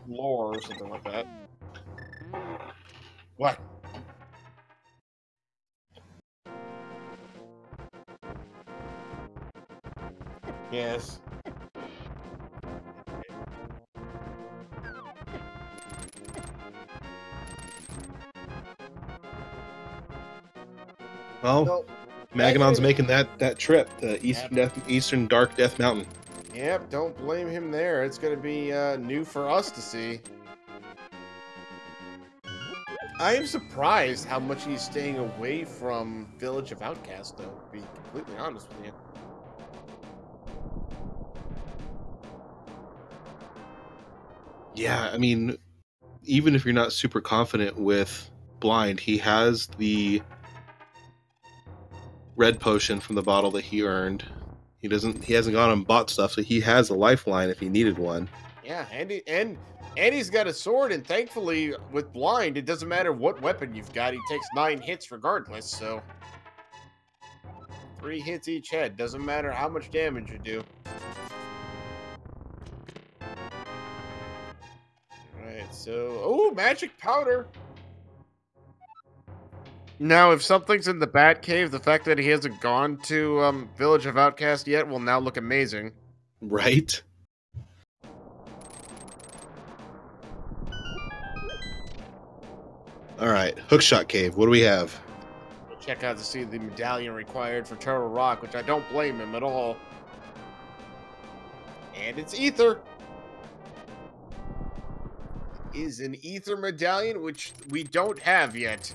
[SPEAKER 1] lore or something like that. What? Yes.
[SPEAKER 2] Well,
[SPEAKER 1] So,
[SPEAKER 2] Magnon's making that trip to Eastern Dark Death Mountain.
[SPEAKER 1] yep, don't blame him there. It's going to be new for us to see. I am surprised how much he's staying away from Village of Outcasts, though, to be completely honest with you.
[SPEAKER 2] Yeah, I mean, even if you're not super confident with Blind, he has the red potion from the bottle that he earned. He hasn't gone and bought stuff, so he has a lifeline if he needed one.
[SPEAKER 1] Yeah, and he's got a sword, and thankfully, with Blind, it doesn't matter what weapon you've got, he takes 9 hits regardless, so... 3 hits each head, doesn't matter how much damage you do. Alright, so... Oh, magic powder! Now, if something's in the Batcave, the fact that he hasn't gone to Village of Outcast yet will now look amazing.
[SPEAKER 2] Right? All right, Hookshot Cave. What do we have?
[SPEAKER 1] Check out to see the medallion required for Turtle Rock, which I don't blame him at all. And it's Ether. It is an Ether medallion, which we don't have yet.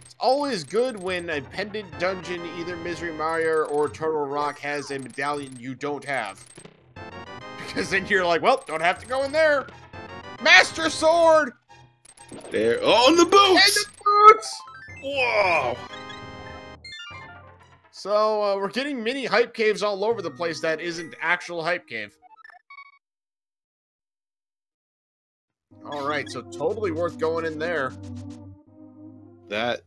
[SPEAKER 1] It's always good when a pendant dungeon, either Misery Mire or Turtle Rock, has a medallion you don't have. Because then you're like, well, don't have to go in there. Master Sword!
[SPEAKER 2] There. Oh, and the boots!
[SPEAKER 1] And the boots!
[SPEAKER 2] Whoa!
[SPEAKER 1] So, we're getting mini hype caves all over the place that isn't actual hype cave. Alright, so totally worth going in there.
[SPEAKER 2] That...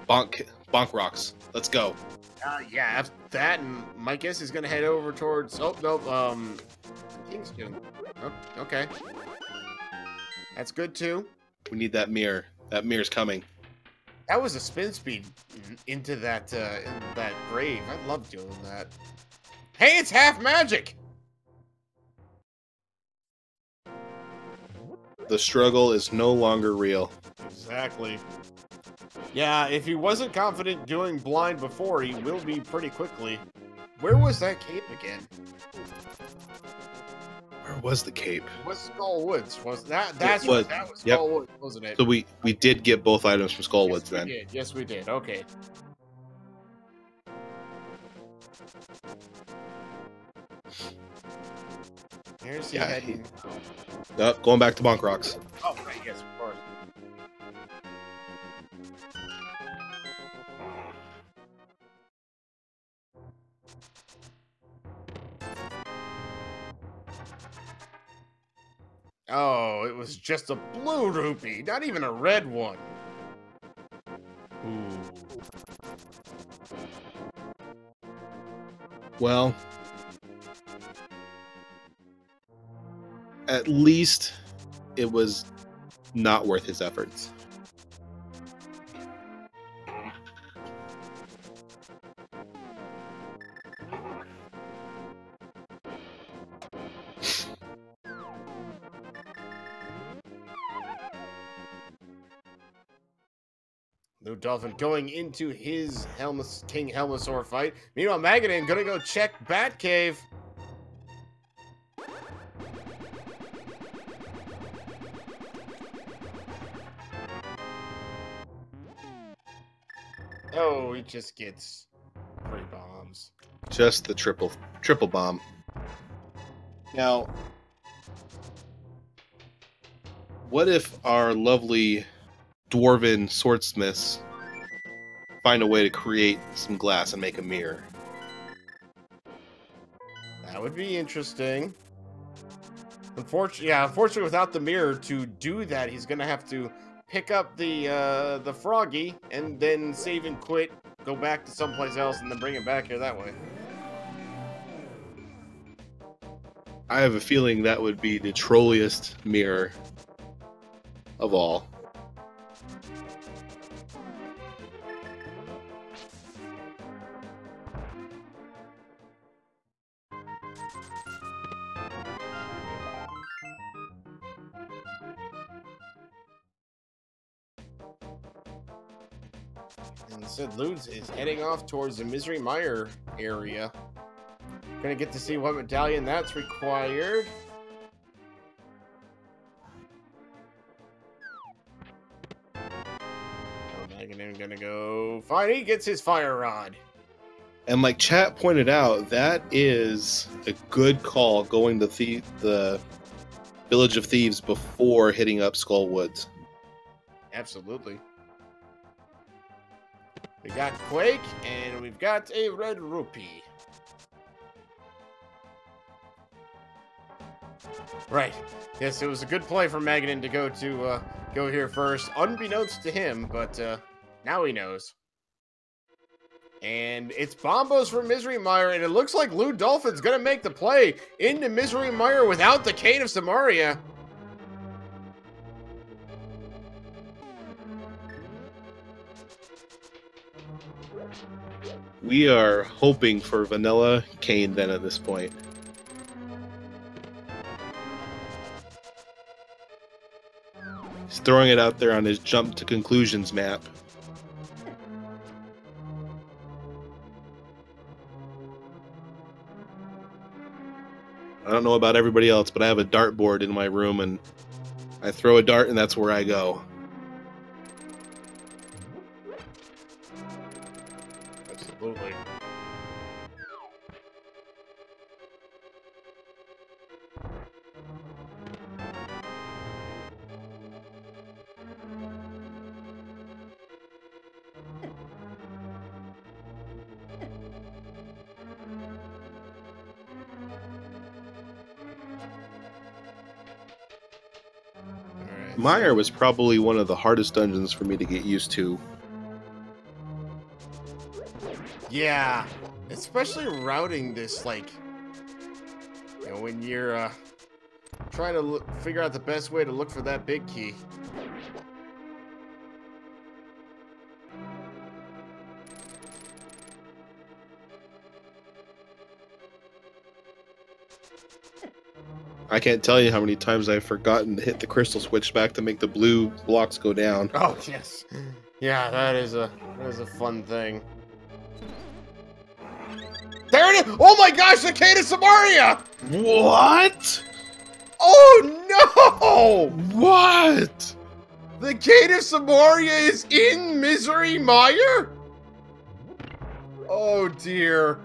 [SPEAKER 2] Bonk rocks. Let's go.
[SPEAKER 1] Yeah, after that, and my guess is gonna head over towards... Oh, no, Kingston. Oh, okay. That's good, too.
[SPEAKER 2] We need that mirror. That mirror's coming.
[SPEAKER 1] That was a spin speed into that grave. I love doing that. Hey, it's half magic!
[SPEAKER 2] The struggle is no longer real.
[SPEAKER 1] Exactly. Yeah, if he wasn't confident doing blind before, he will be pretty quickly. Where was that cape again?
[SPEAKER 2] Where was the cape?
[SPEAKER 1] It was Skull Woods. Was that? That was
[SPEAKER 2] Yep.
[SPEAKER 1] Skull Woods, wasn't it?
[SPEAKER 2] So we did get both items from Skull Woods then.
[SPEAKER 1] Did. Yes, we did. Okay. Here's the heading.
[SPEAKER 2] Nope, going back to Bonk Rocks.
[SPEAKER 1] Oh, right, yes, of course. Oh, it was just a blue rupee, not even a red one. Ooh.
[SPEAKER 2] Well, at least it was not worth his efforts.
[SPEAKER 1] LewdDolphin going into his King Helmasaur fight. Meanwhile, Magnon gonna go check Batcave. Oh, he just gets 3 bombs.
[SPEAKER 2] Just the triple bomb. Now, what if our lovely dwarven swordsmiths find a way to create some glass and make a mirror?
[SPEAKER 1] That would be interesting. Unfortunately, without the mirror to do that, he's gonna have to pick up the froggy and then save and quit, go back to someplace else, and then bring it back here that way.
[SPEAKER 2] I have a feeling that would be the trolliest mirror of all.
[SPEAKER 1] And Sid Ludes is heading off towards the Misery Mire area. Gonna get to see what medallion that's required. Magnon gonna go. Fine, he gets his fire rod.
[SPEAKER 2] And like chat pointed out, that is a good call going to the Village of Thieves before hitting up Skull Woods.
[SPEAKER 1] Absolutely. We got Quake, and we've got a red rupee. Right. Yes, it was a good play for Magnon to go here first, unbeknownst to him, but now he knows. And it's Bombos for Misery Mire, and it looks like LewdDolphin's gonna make the play into Misery Mire without the Cane of Samaria.
[SPEAKER 2] We are hoping for Vanilla Cane then at this point. He's throwing it out there on his jump to conclusions map. I don't know about everybody else, but I have a dartboard in my room, and I throw a dart, and that's where I go.
[SPEAKER 1] Absolutely.
[SPEAKER 2] Meyer was probably one of the hardest dungeons for me to get used to.
[SPEAKER 1] Yeah, especially routing this, like, you know, when you're trying to figure out the best way to look for that big key.
[SPEAKER 2] I can't tell you how many times I've forgotten to hit the crystal switch back to make the blue blocks go down.
[SPEAKER 1] Oh yes, yeah, that is a fun thing. There it is! Oh my gosh, the Cade of Samaria!
[SPEAKER 2] What?
[SPEAKER 1] Oh no!
[SPEAKER 2] What?
[SPEAKER 1] The Cade of Samaria is in Misery Mire? Oh dear.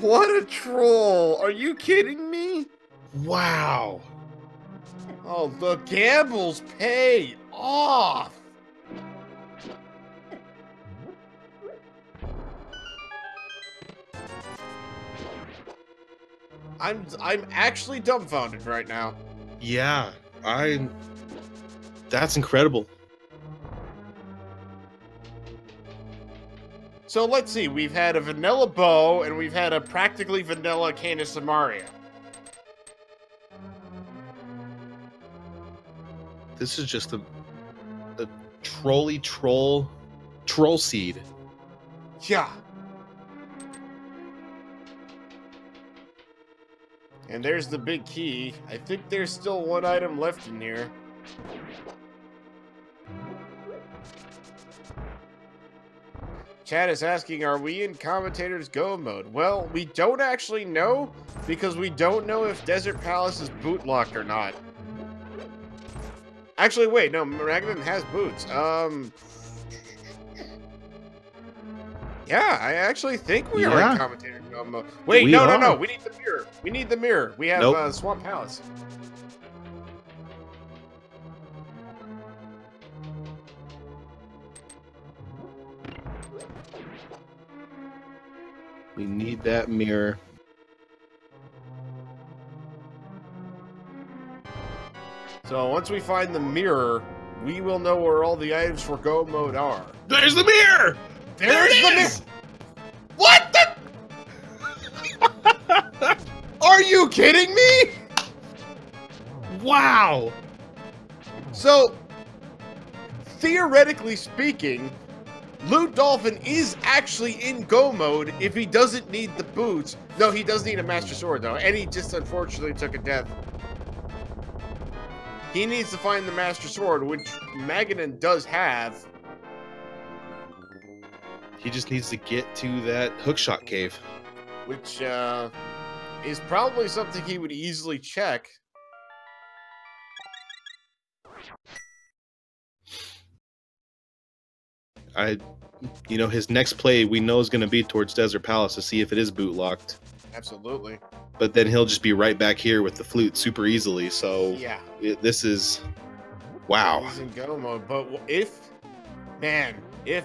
[SPEAKER 1] What a troll. Are you kidding me?
[SPEAKER 2] Wow.
[SPEAKER 1] Oh, the gambles pay off. I'm actually dumbfounded right now.
[SPEAKER 2] Yeah, that's incredible.
[SPEAKER 1] So let's see, we've had a vanilla bow and we've had a practically vanilla Cane of Samaria.
[SPEAKER 2] This is just a troll seed.
[SPEAKER 1] Yeah. And there's the big key. I think there's still one item left in here. Chat is asking, are we in Commentator's Go mode? Well, we don't actually know, because we don't know if Desert Palace is boot locked or not. Actually, wait, no, Magnon has boots. Yeah, I actually think we are in Commentator's Go mode. Wait, no, we need the mirror. We need the mirror. We have Swamp Palace.
[SPEAKER 2] We need that mirror.
[SPEAKER 1] So once we find the mirror, we will know where all the items for Go mode are.
[SPEAKER 2] There's the mirror!
[SPEAKER 1] There's the mirror! What the? Are you kidding me?
[SPEAKER 2] Wow!
[SPEAKER 1] So, theoretically speaking, LewdDolphin is actually in Go mode if he doesn't need the boots. No, he does need a Master Sword, though, and he just unfortunately took a death. He needs to find the Master Sword, which Magnon does have.
[SPEAKER 2] He just needs to get to that hookshot cave.
[SPEAKER 1] Which, is probably something he would easily check.
[SPEAKER 2] You know, his next play we know is going to be towards Desert Palace to see if it is boot locked.
[SPEAKER 1] Absolutely.
[SPEAKER 2] But then he'll just be right back here with the flute super easily. So
[SPEAKER 1] yeah,
[SPEAKER 2] this is wow.
[SPEAKER 1] He's in Go mode, but if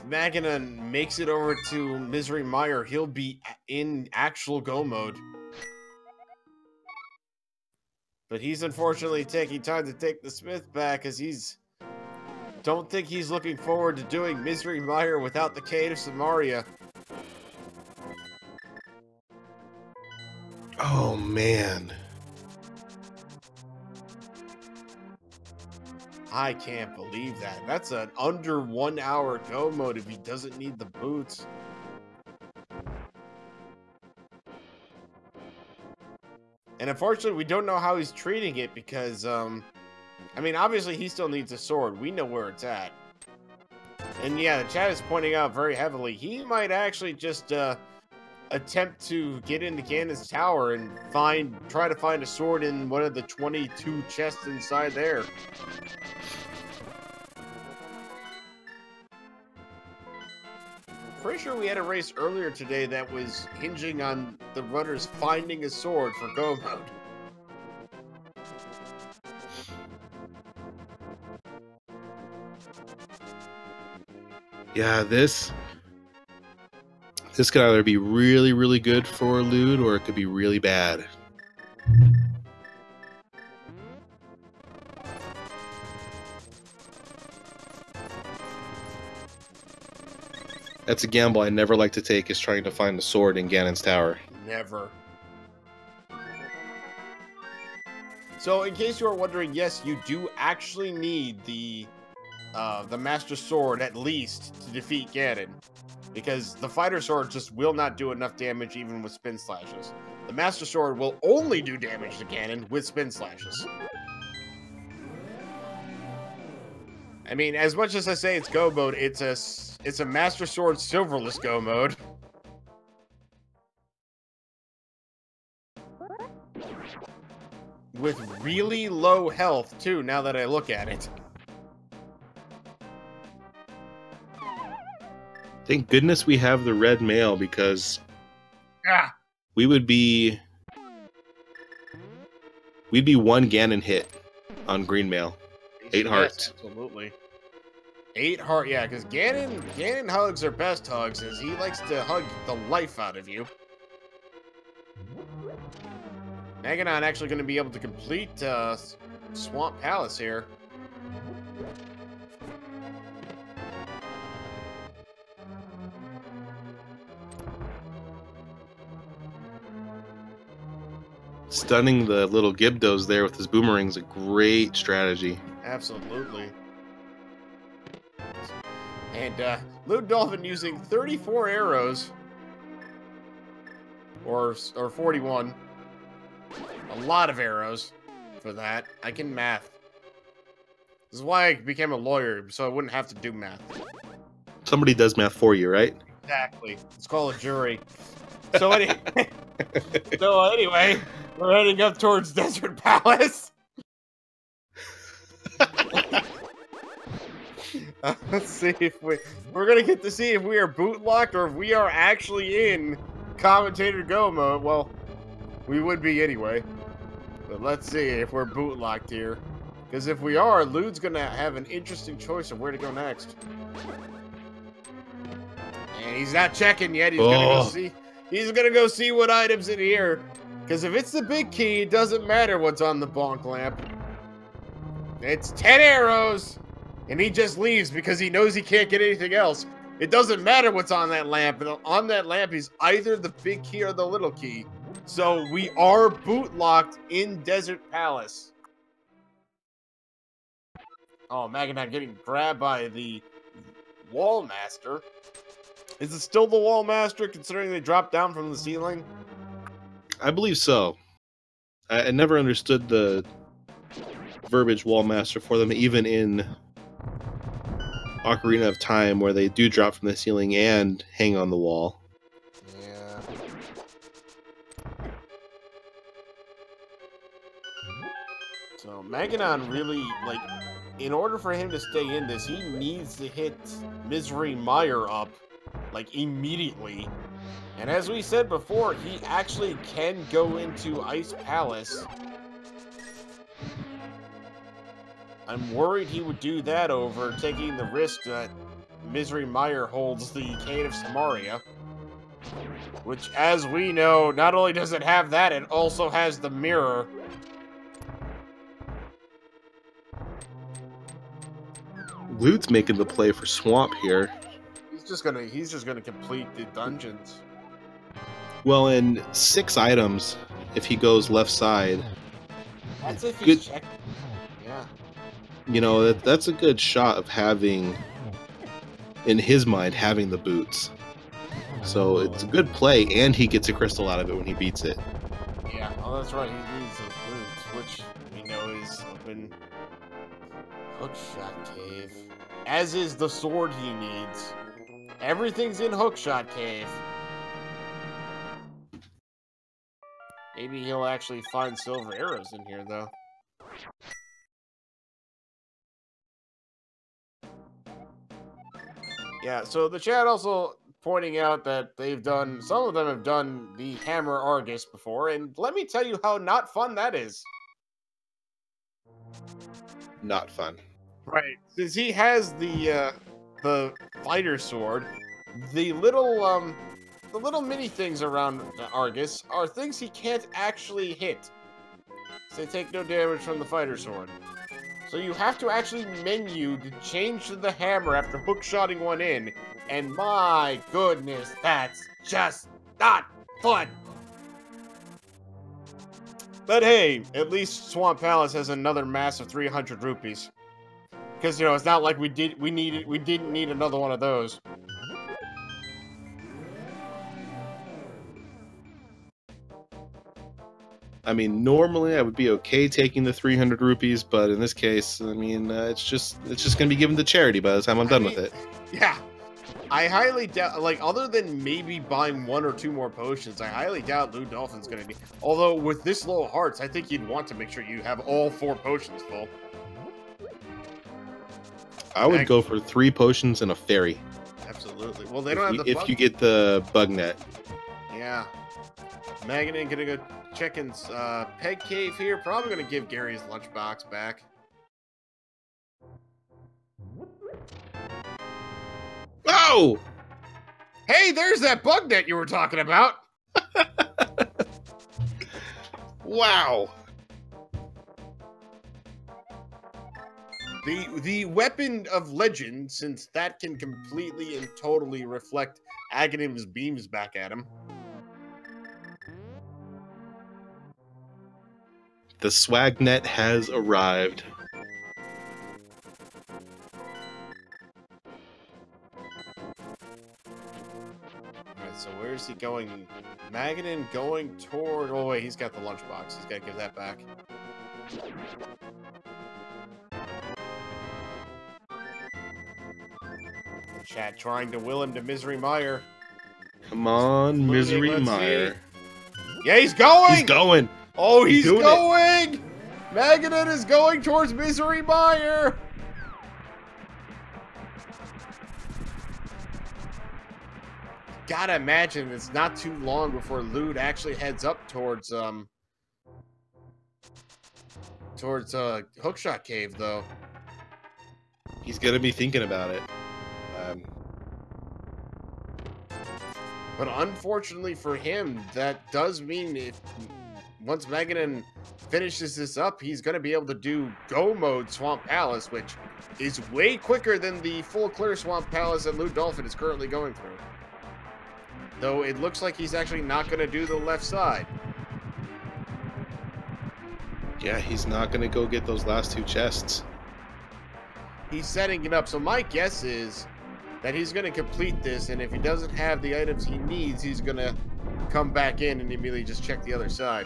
[SPEAKER 1] Magnon makes it over to Misery Mire, he'll be in actual Go mode. But he's unfortunately taking time to take the Smith back, as don't think he's looking forward to doing Misery Mire without the Cade of Samaria.
[SPEAKER 2] Oh, man.
[SPEAKER 1] I can't believe that. That's an under 1 hour Go mode if he doesn't need the boots. And unfortunately, we don't know how he's treating it because, I mean, obviously he still needs a sword. We know where it's at. And yeah, the chat is pointing out very heavily, he might actually just attempt to get into Ganon's tower and try to find a sword in one of the 22 chests inside there. Pretty sure we had a race earlier today that was hinging on the runners finding a sword for Go Mode.
[SPEAKER 2] Yeah, this could either be really, really good for Lewd, or it could be really bad. That's a gamble I never like to take, is trying to find a sword in Ganon's tower.
[SPEAKER 1] Never. So, in case you are wondering, yes, you do actually need the Master Sword, at least, to defeat Ganon. Because the Fighter Sword just will not do enough damage even with Spin Slashes. The Master Sword will only do damage to Ganon with Spin Slashes. I mean, as much as I say it's Go Mode, it's a Master Sword Silverless Go Mode. With really low health, too, now that I look at it.
[SPEAKER 2] Thank goodness we have the red mail, because we'd be one Ganon hit on green mail. 8 hearts.
[SPEAKER 1] Absolutely. 8 heart, yeah, because Ganon hugs are best hugs, as he likes to hug the life out of you. Magnon actually going to be able to complete Swamp Palace here.
[SPEAKER 2] Stunning the little Gibdos there with his boomerang's a great strategy.
[SPEAKER 1] Absolutely. And LewdDolphin using 34 arrows, or 41. A lot of arrows for that. I can math. This is why I became a lawyer, so I wouldn't have to do math.
[SPEAKER 2] Somebody does math for you, right?
[SPEAKER 1] Exactly. It's called a jury. So anyway, we're heading up towards Desert Palace. Let's see if we're gonna get to see if we are boot locked or if we are actually in commentator go mode. Well, we would be anyway. But let's see if we're boot locked here. Because if we are, Lewd's gonna have an interesting choice of where to go next. And he's not checking yet. He's gonna go see. He's gonna go see what items in here. Because if it's the big key, it doesn't matter what's on the bonk lamp. It's 10 arrows, and he just leaves because he knows he can't get anything else. It doesn't matter what's on that lamp. And on that lamp is either the big key or the little key. So we are boot locked in Desert Palace. Oh, Magnon getting grabbed by the Wall Master. Is it still the Wall Master, considering they dropped down from the ceiling?
[SPEAKER 2] I believe so. I never understood the verbiage Wall Master for them, even in Ocarina of Time, where they do drop from the ceiling and hang on the wall.
[SPEAKER 1] Yeah. So Magnon really, like, in order for him to stay in this, he needs to hit Misery Mire up, like, immediately. And as we said before, he actually can go into Ice Palace. I'm worried he would do that over taking the risk that Misery Mire holds the Cane of Samaria. Which, as we know, not only does it have that, it also has the mirror.
[SPEAKER 2] Lewd's making the play for Swamp here.
[SPEAKER 1] He's just gonna complete the dungeons.
[SPEAKER 2] Well, in 6 items, if he goes left side.
[SPEAKER 1] That's if he's checking. Yeah.
[SPEAKER 2] You know, that's a good shot of having, in his mind, having the boots. So it's a good play, and he gets a crystal out of it when he beats it.
[SPEAKER 1] Yeah, oh, that's right. He needs those boots, which we know is open. Hookshot Cave. As is the sword he needs. Everything's in Hookshot Cave. Maybe he'll actually find silver arrows in here, though. Yeah, so the chat also pointing out that some of them have done the Hammer Argus before, and let me tell you how not fun that is.
[SPEAKER 2] Not fun.
[SPEAKER 1] Right, since he has the fighter sword, the little mini things around Argus are things he can't actually hit. So they take no damage from the fighter sword. So you have to actually menu to change to the hammer after hookshotting one in, and my goodness, that's just not fun. But hey, at least Swamp Palace has another mass of 300 rupees. Because, you know, it's not like we didn't need another one of those.
[SPEAKER 2] I mean, normally I would be okay taking the 300 rupees, but in this case, I mean, it's just gonna be given to charity by the time I'm done with it.
[SPEAKER 1] Yeah, I highly doubt. Like, other than maybe buying 1 or 2 more potions, I highly doubt LewdDolphin's gonna need. Although with this low of hearts, I think you'd want to make sure you have all 4 potions full.
[SPEAKER 2] I would go for 3 potions and a fairy.
[SPEAKER 1] Absolutely. Well, they don't have the.
[SPEAKER 2] If you get the bug net.
[SPEAKER 1] Yeah. Magnon gonna go checking Peg Cave here. Probably gonna give Gary his lunchbox back.
[SPEAKER 2] Oh!
[SPEAKER 1] Hey, there's that bug net you were talking about.
[SPEAKER 2] Wow.
[SPEAKER 1] The weapon of legend, since that can completely and totally reflect Aghanim's beams back at him.
[SPEAKER 2] The swag net has arrived.
[SPEAKER 1] Alright, so where is he going? Magnon going toward... Oh, wait, he's got the lunchbox. He's got to give that back. Chat trying to will him to Misery Mire.
[SPEAKER 2] Come on, Misery Mire.
[SPEAKER 1] Yeah, he's going!
[SPEAKER 2] He's going!
[SPEAKER 1] Oh, he's going! Magnon is going towards Misery Mire! Gotta imagine it's not too long before Lewd actually heads up towards Hookshot Cave, though.
[SPEAKER 2] He's gonna be thinking about it.
[SPEAKER 1] But unfortunately for him, that does mean once Magnon finishes this up, he's going to be able to do Go Mode Swamp Palace, which is way quicker than the full clear Swamp Palace that LewdDolphin is currently going through. Though it looks like he's actually not going to do the left side.
[SPEAKER 2] Yeah, he's not going to go get those last 2 chests.
[SPEAKER 1] He's setting it up, so my guess is that he's going to complete this, and if he doesn't have the items he needs, he's going to come back in and immediately just check the other side.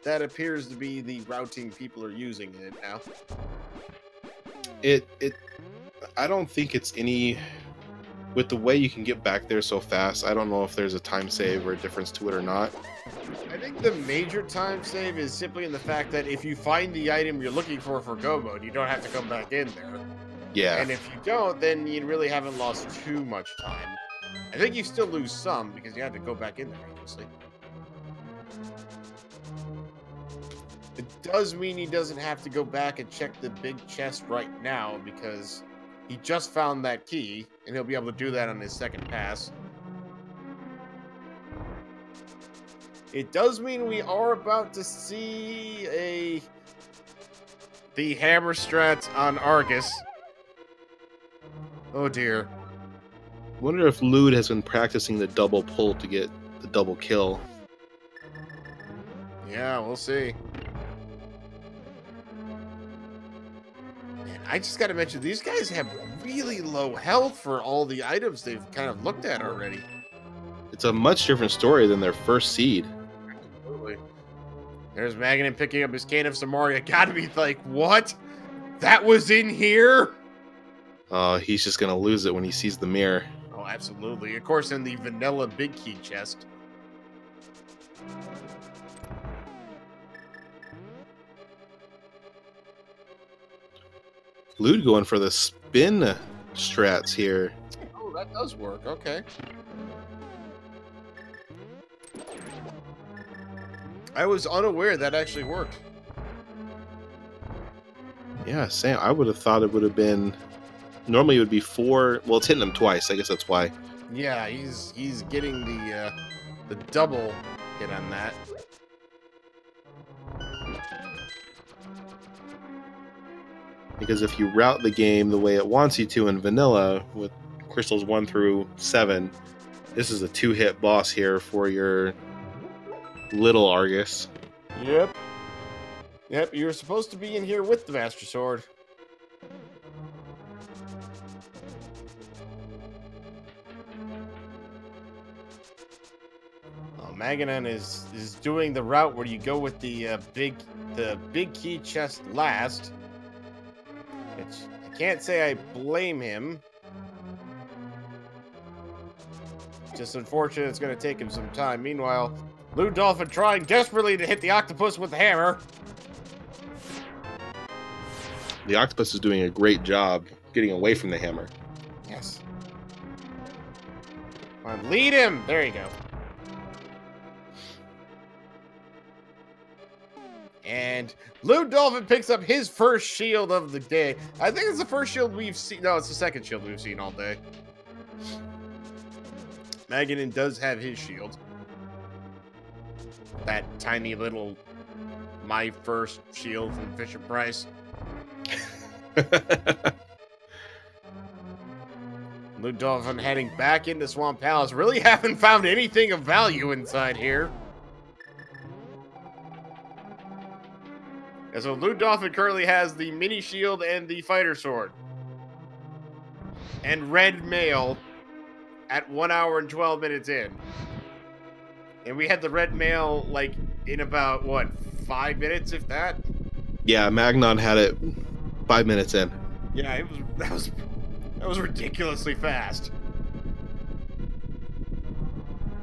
[SPEAKER 1] That appears to be the routing people are using in it now.
[SPEAKER 2] I don't think it's any... With the way you can get back there so fast, I don't know if there's a time save or a difference to it or not.
[SPEAKER 1] I think the major time save is simply in the fact that if you find the item you're looking for Go Mode, you don't have to come back in there.
[SPEAKER 2] Yeah.
[SPEAKER 1] And if you don't, then you really haven't lost too much time. I think you still lose some because you have to go back in there, obviously. It does mean he doesn't have to go back and check the big chest right now because he just found that key, and he'll be able to do that on his second pass. It does mean we are about to see the hammer strat on Argus. Oh dear.
[SPEAKER 2] Wonder if Lewd has been practicing the double pull to get the double kill.
[SPEAKER 1] Yeah, we'll see. Man, I just gotta mention, these guys have really low health for all the items they've kind of looked at already.
[SPEAKER 2] It's a much different story than their first seed.
[SPEAKER 1] Absolutely. There's Magnon picking up his can of Samaria. Gotta be like, what? That was in here?
[SPEAKER 2] Oh, he's just gonna lose it when he sees the mirror.
[SPEAKER 1] Oh, absolutely. Of course, in the vanilla big key chest.
[SPEAKER 2] Lude going for the spin strats here.
[SPEAKER 1] Oh, that does work. Okay. I was unaware that actually worked.
[SPEAKER 2] Yeah, Sam, I would have thought it would have been... Normally it would be 4... Well, it's hitting him twice. I guess that's why.
[SPEAKER 1] Yeah, he's getting the double hit on that.
[SPEAKER 2] Because if you route the game the way it wants you to in vanilla, with crystals 1 through 7, this is a 2-hit boss here for your little Argus.
[SPEAKER 1] Yep. Yep, you were supposed to be in here with the Master Sword. Oh, Magnon is doing the route where you go with the big key chest last. Which I can't say I blame him. Just unfortunate it's going to take him some time. Meanwhile, LewdDolphin trying desperately to hit the octopus with the hammer.
[SPEAKER 2] The octopus is doing a great job getting away from the hammer.
[SPEAKER 1] Yes. Come on, lead him! There you go. And LewdDolphin picks up his first shield of the day. I think it's the first shield we've seen. No, it's the second shield we've seen all day. Magnon does have his shield. That tiny little my first shield from Fisher Price. LewdDolphin heading back into Swamp Palace. Really haven't found anything of value inside here. And so LewdDolphin currently has the mini shield and the fighter sword. And red mail at 1 hour and 12 minutes in. And we had the red mail like in about what, 5 minutes, if that?
[SPEAKER 2] Yeah, Magnon had it 5 minutes in.
[SPEAKER 1] Yeah, that was ridiculously fast.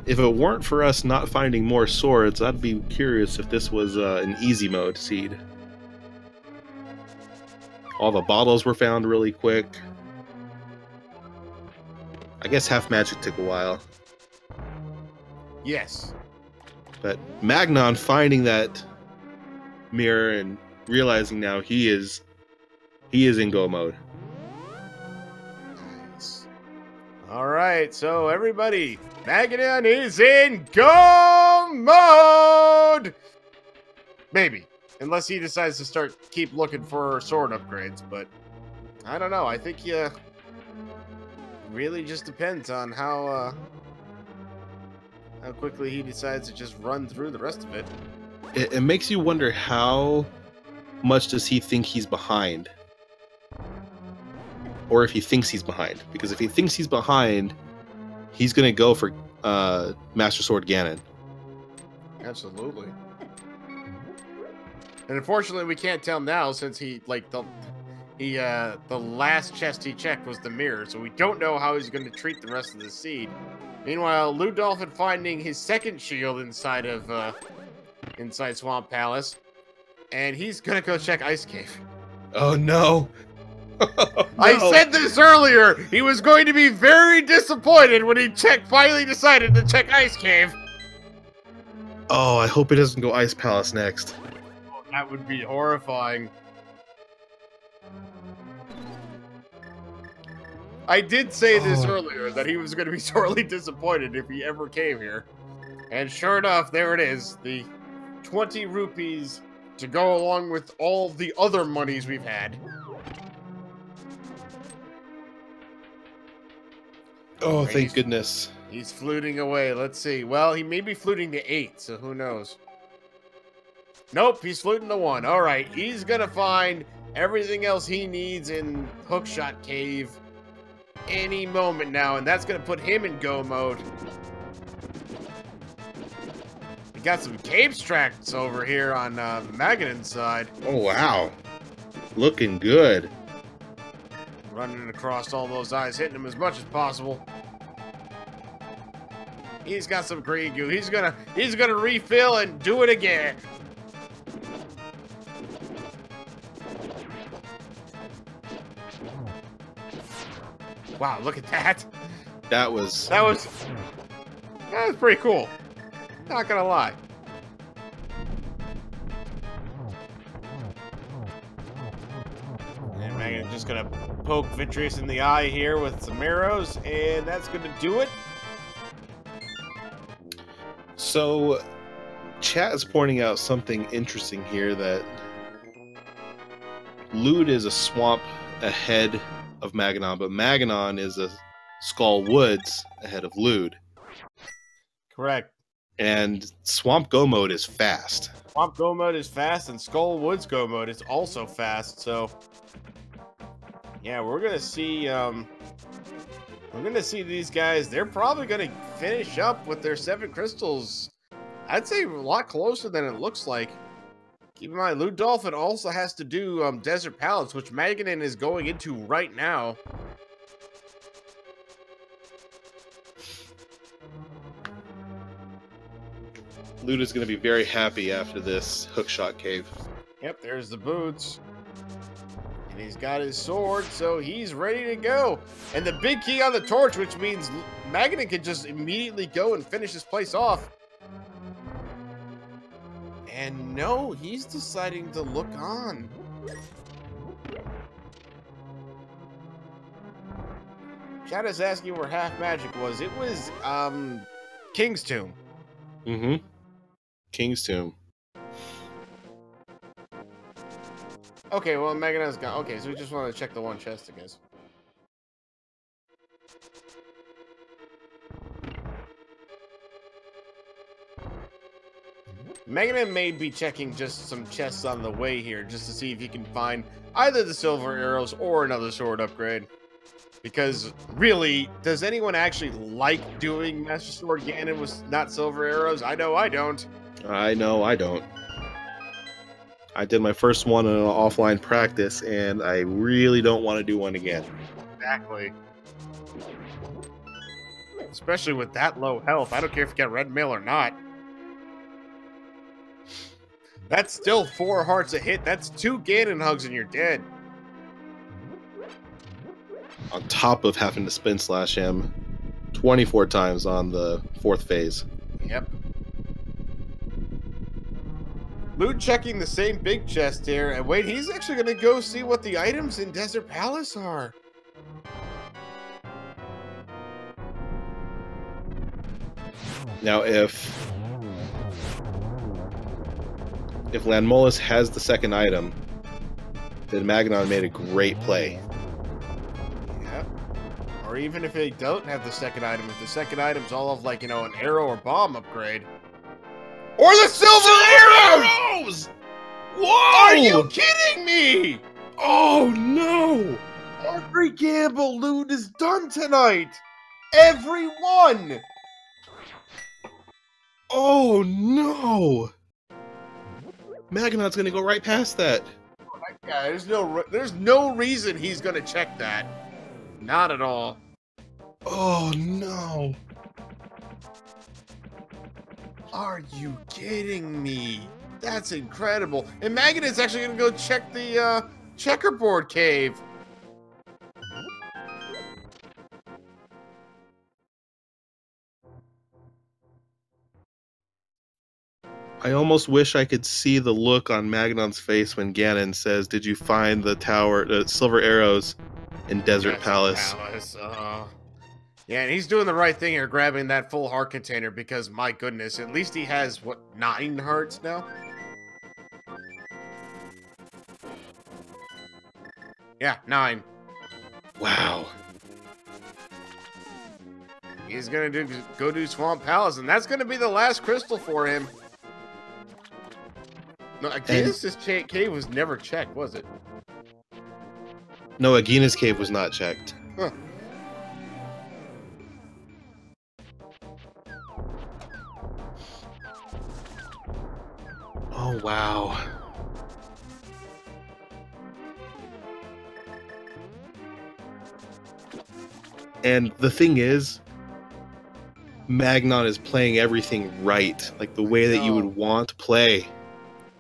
[SPEAKER 2] If it weren't for us not finding more swords, I'd be curious if this was an easy mode seed. All the bottles were found really quick. I guess half magic took a while.
[SPEAKER 1] Yes.
[SPEAKER 2] But Magnon finding that mirror and realizing now he is in go mode.
[SPEAKER 1] Nice. All right, so everybody, Magnon is in go mode. Maybe, unless he decides to keep looking for sword upgrades. But I don't know. I think really just depends on how quickly he decides to just run through the rest of it.
[SPEAKER 2] It makes you wonder how much does he think he's behind? Or if he thinks he's behind. Because if he thinks he's behind, he's going to go for Master Sword Ganon.
[SPEAKER 1] Absolutely. And unfortunately, we can't tell now since the last chest he checked was the mirror, so we don't know how he's going to treat the rest of the seed. Meanwhile, LewdDolphin finding his second shield inside Swamp Palace, and he's going to go check Ice Cave.
[SPEAKER 2] Oh no! No.
[SPEAKER 1] I said this earlier. He was going to be very disappointed when he finally decided to check Ice Cave.
[SPEAKER 2] Oh, I hope it doesn't go Ice Palace next.
[SPEAKER 1] Oh, that would be horrifying. I did say this earlier, that he was going to be sorely disappointed if he ever came here. And sure enough, there it is. The 20 rupees to go along with all the other monies we've had.
[SPEAKER 2] Oh, thank goodness.
[SPEAKER 1] He's fluting away. Let's see. Well, he may be fluting to 8, so who knows? Nope, he's fluting to 1. All right, he's going to find everything else he needs in Hookshot Cave any moment now, and that's going to put him in go mode. We got some cave tracks over here on Magnon's side.
[SPEAKER 2] Oh, wow. Looking good.
[SPEAKER 1] Running across all those eyes, hitting them as much as possible. He's got some green goo. He's gonna refill and do it again. Wow, look at that.
[SPEAKER 2] That was
[SPEAKER 1] pretty cool. Not gonna lie. And Magnon just gonna poke Vitreous in the eye here with some arrows, and that's gonna do it.
[SPEAKER 2] So, chat is pointing out something interesting here, that Lewd is a swamp ahead of Magnon, but Magnon is a Skull Woods ahead of Lewd.
[SPEAKER 1] Correct.
[SPEAKER 2] And Swamp Go mode is fast.
[SPEAKER 1] Swamp Go mode is fast, and Skull Woods Go mode is also fast. So, yeah, we're gonna see. We're gonna see these guys. They're probably gonna finish up with their 7 crystals. I'd say a lot closer than it looks like. Keep in mind, LewdDolphin also has to do Desert Palace, which Magnon is going into right now.
[SPEAKER 2] Lewd is going to be very happy after this hookshot cave.
[SPEAKER 1] Yep, there's the boots. And he's got his sword, so he's ready to go. And the big key on the torch, which means Magnon can just immediately go and finish this place off. And no, he's deciding to look on. Chat is asking where half magic was. It was, King's Tomb.
[SPEAKER 2] Mm-hmm. King's Tomb.
[SPEAKER 1] Okay, well, Magnon's gone. Okay, so we just wanted to check the one chest, I guess. Magnon may be checking just some chests on the way here, just to see if he can find either the silver arrows or another sword upgrade. Because, really, does anyone actually like doing Master Sword Ganon with not silver arrows? I know I don't.
[SPEAKER 2] I know I don't. I did my first one in an offline practice, and I really don't want to do one again.
[SPEAKER 1] Exactly. Especially with that low health. I don't care if you got red mail or not. That's still 4 hearts a hit. That's 2 Ganon hugs and you're dead.
[SPEAKER 2] On top of having to spin slash him 24 times on the 4th phase.
[SPEAKER 1] Yep. Lewd checking the same big chest here, and wait, he's actually gonna go see what the items in Desert Palace are.
[SPEAKER 2] Now, if Landmolus has the second item, then Magnon made a great play.
[SPEAKER 1] Yep. Or even if they don't have the second item, if the second item's all of, like, you know, an arrow or bomb upgrade. Or the silver arrows! Whoa! Are you kidding me?
[SPEAKER 2] Oh no!
[SPEAKER 1] Every gamble Lewd is done tonight! Everyone!
[SPEAKER 2] Oh no! Magnon's gonna go right past that.
[SPEAKER 1] Yeah, there's no reason he's gonna check that. Not at all.
[SPEAKER 2] Oh no!
[SPEAKER 1] Are you kidding me? That's incredible. And Magnon is actually gonna go check the checkerboard cave.
[SPEAKER 2] I almost wish I could see the look on Magnon's face when Ganon says, "Did you find the tower, the silver arrows in Desert Palace?"
[SPEAKER 1] Yeah, and he's doing the right thing here, grabbing that full heart container, because, my goodness, at least he has, what, 9 hearts now? Yeah, 9.
[SPEAKER 2] Wow.
[SPEAKER 1] He's gonna go do Swamp Palace, and that's gonna be the last crystal for him. No, Agina's cave was never checked, was it?
[SPEAKER 2] No, Agina's cave was not checked.
[SPEAKER 1] Huh.
[SPEAKER 2] Oh, wow. And the thing is, Magnon is playing everything right, like the way that you would want to play.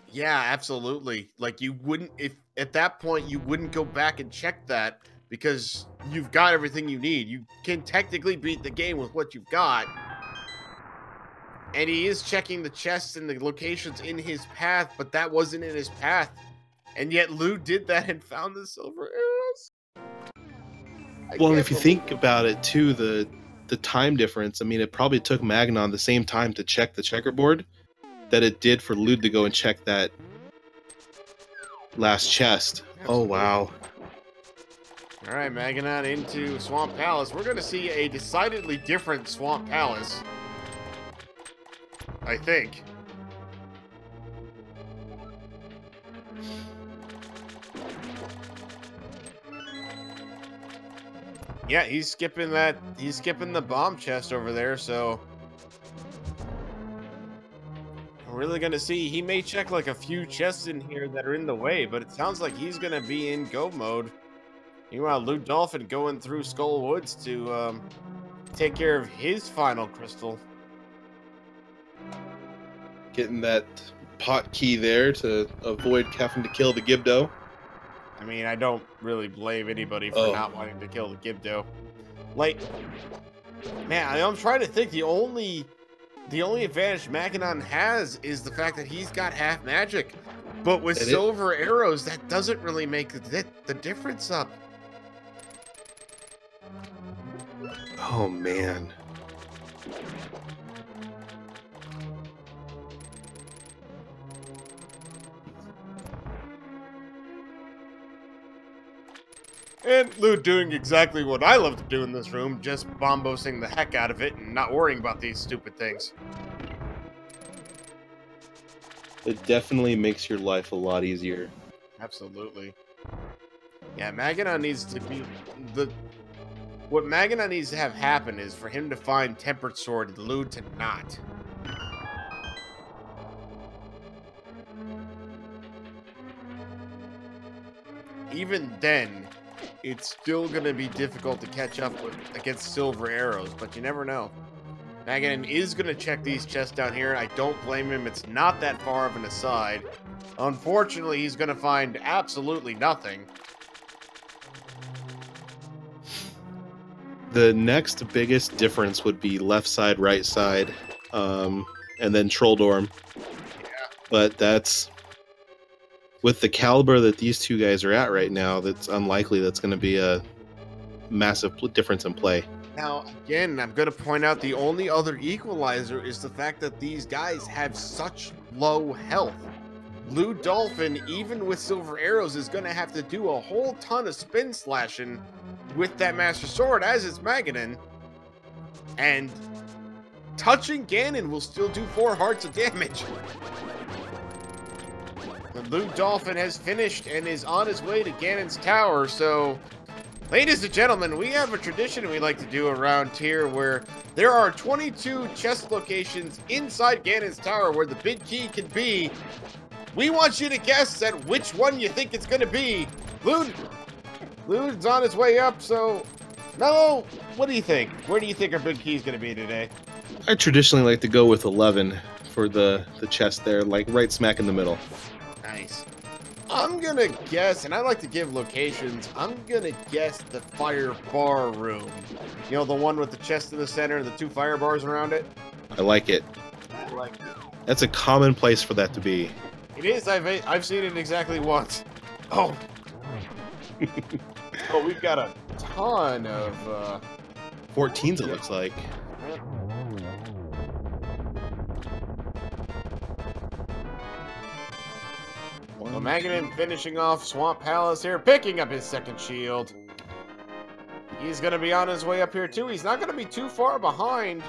[SPEAKER 1] Yeah, absolutely. Like you wouldn't, if at that point you wouldn't go back and check that because you've got everything you need. You can technically beat the game with what you've got. And he is checking the chests and the locations in his path, but that wasn't in his path. And yet Lew did that and found the silver arrows.
[SPEAKER 2] Well, if you think about it too, the time difference, I mean, it probably took Magnon the same time to check the checkerboard that it did for Lew to go and check that last chest. Absolutely. Oh, wow.
[SPEAKER 1] All right, Magnon into Swamp Palace. We're going to see a decidedly different Swamp Palace, I think. Yeah, he's skipping the bomb chest over there, so we're really gonna see. He may check like a few chests in here that are in the way, but it sounds like he's gonna be in go mode. Meanwhile, LewdDolphin going through Skull Woods to take care of his final crystal.
[SPEAKER 2] Getting that pot key there to avoid having to kill the Gibdo.
[SPEAKER 1] I mean, I don't really blame anybody for not wanting to kill the Gibdo. Like, man, I'm trying to think. The only advantage Magnon has is the fact that he's got half magic. But with silver arrows, that doesn't really make the difference up.
[SPEAKER 2] Oh, man.
[SPEAKER 1] And Lew doing exactly what I love to do in this room, just bombosing the heck out of it and not worrying about these stupid things.
[SPEAKER 2] It definitely makes your life a lot easier.
[SPEAKER 1] Absolutely. Yeah, Magnon needs to be what Magnon needs to have happen is for him to find Tempered Sword and Lew to not. Even then, it's still going to be difficult to catch up with against silver arrows, but you never know. Magnon is going to check these chests down here. I don't blame him. It's not that far of an aside. Unfortunately, he's going to find absolutely nothing.
[SPEAKER 2] The next biggest difference would be left side, right side, and then Troll Dorm. Yeah. But that's... with the caliber that these two guys are at right now, that's unlikely that's going to be a massive difference in play.
[SPEAKER 1] Now, again, I'm going to point out the only other equalizer is the fact that these guys have such low health. LewdDolphin, even with silver arrows, is going to have to do a whole ton of spin slashing with that Master Sword, as is Magnon. And touching Ganon will still do 4 hearts of damage. The LewdDolphin has finished and is on his way to Ganon's tower, so... ladies and gentlemen, we have a tradition we like to do around here where there are 22 chest locations inside Ganon's tower where the big key can be. We want you to guess at which one you think it's going to be. Lewd's on his way up, so... Mello, what do you think? Where do you think our big key is going to be today?
[SPEAKER 2] I traditionally like to go with 11 for the chest there, like right smack in the middle.
[SPEAKER 1] Nice. I'm gonna guess, and I like to give locations, I'm gonna guess the fire bar room. You know, the one with the chest in the center and the 2 fire bars around it?
[SPEAKER 2] I like it.
[SPEAKER 1] I like it.
[SPEAKER 2] That's a common place for that to be.
[SPEAKER 1] It is. I've seen it exactly once. Oh. Oh, we've got a ton of...
[SPEAKER 2] 14s, it looks like.
[SPEAKER 1] So Magnon finishing off Swamp Palace here, picking up his 2nd shield. He's going to be on his way up here too. He's not going to be too far behind.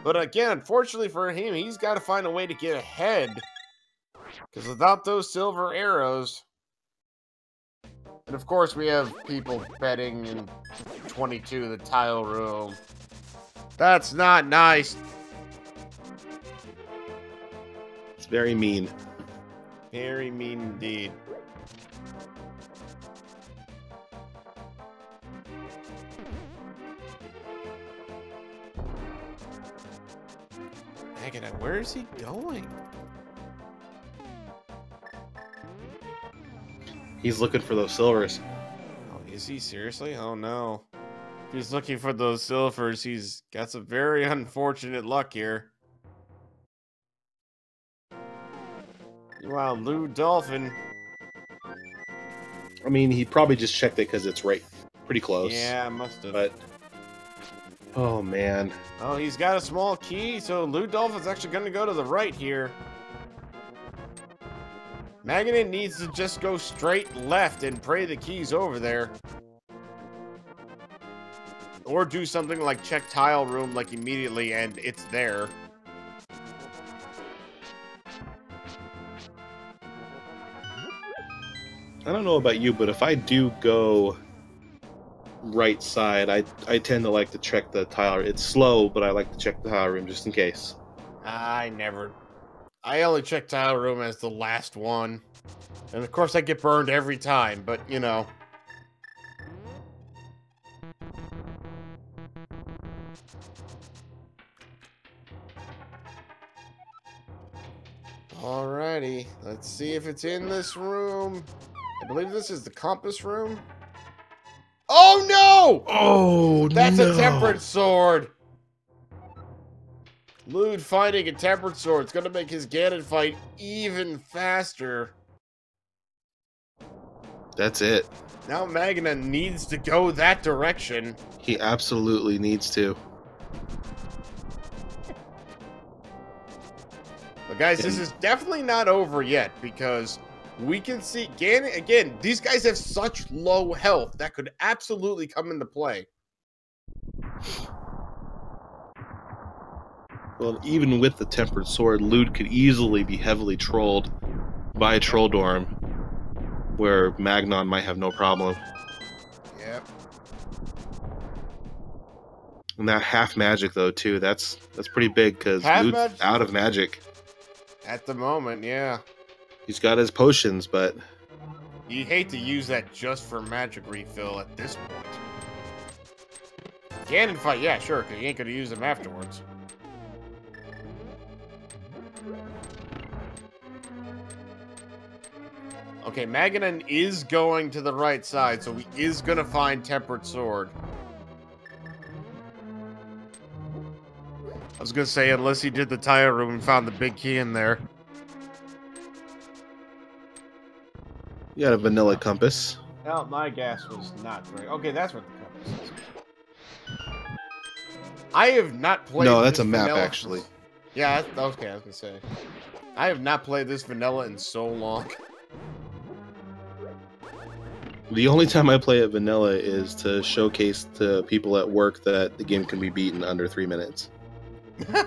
[SPEAKER 1] But again, unfortunately for him, he's got to find a way to get ahead. Because without those silver arrows... and of course we have people betting in 22, the tile room. That's not nice.
[SPEAKER 2] It's very mean.
[SPEAKER 1] Very mean indeed. Magnon, where is he going?
[SPEAKER 2] He's looking for those silvers.
[SPEAKER 1] Oh, is he seriously? Oh no. If he's looking for those silvers, he's got some very unfortunate luck here. Wow, LewdDolphin.
[SPEAKER 2] I mean, he probably just checked it because it's right pretty close.
[SPEAKER 1] Yeah, must have.
[SPEAKER 2] But oh man.
[SPEAKER 1] Oh, he's got a small key, so LewdDolphin's actually going to go to the right here. Magnon needs to just go straight left and pray the key's over there. Or do something like check tile room like immediately and it's there.
[SPEAKER 2] I don't know about you, but if I do go right side, I tend to like to check the tile. It's slow, but I like to check the tile room just in case.
[SPEAKER 1] I only check tile room as the last one. And of course I get burned every time, but you know. Alrighty, let's see if it's in this room. I believe this is the compass room. Oh no!
[SPEAKER 2] Oh,
[SPEAKER 1] That's
[SPEAKER 2] no.
[SPEAKER 1] a tempered sword. Lude finding a tempered sword. It's going to make his Ganon fight even faster.
[SPEAKER 2] That's it.
[SPEAKER 1] Now Magnon needs to go that direction.
[SPEAKER 2] He absolutely needs to.
[SPEAKER 1] But guys, this is definitely not over yet because we can see Ganon again. These guys have such low health that could absolutely come into play.
[SPEAKER 2] Well, even with the tempered sword, Lude could easily be heavily trolled by Trolldorm, where Magnon might have no problem.
[SPEAKER 1] Yep.
[SPEAKER 2] And that half magic though too, that's pretty big because Lude's out of magic.
[SPEAKER 1] At the moment, yeah.
[SPEAKER 2] He's got his potions, but
[SPEAKER 1] You hate to use that just for magic refill at this point. Ganon fight, yeah, sure, because you ain't gonna use them afterwards. Okay, Magnon is going to the right side, so he is gonna find Tempered Sword. I was gonna say, unless he did the tile room and found the big key in there.
[SPEAKER 2] you got a vanilla compass.
[SPEAKER 1] Well, my guess was not great. Okay, that's what the compass is. I have not played.
[SPEAKER 2] No, that's
[SPEAKER 1] this
[SPEAKER 2] a map
[SPEAKER 1] vanilla
[SPEAKER 2] actually.
[SPEAKER 1] Yeah, okay, I was gonna say. I have not played this vanilla in so long.
[SPEAKER 2] The only time I play it vanilla is to showcase to people at work that the game can be beaten under 3 minutes.
[SPEAKER 1] Alright,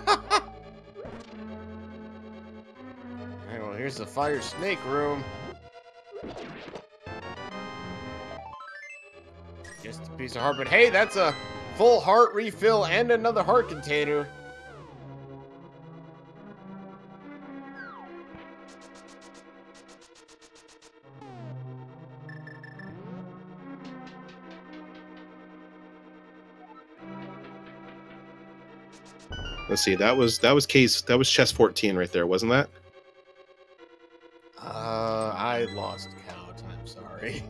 [SPEAKER 1] well, here's the fire snake room. Just a piece of heart, but hey, that's a full heart refill and another heart container.
[SPEAKER 2] Let's see, that was chest 14 right there, wasn't that?
[SPEAKER 1] I lost count. I'm sorry.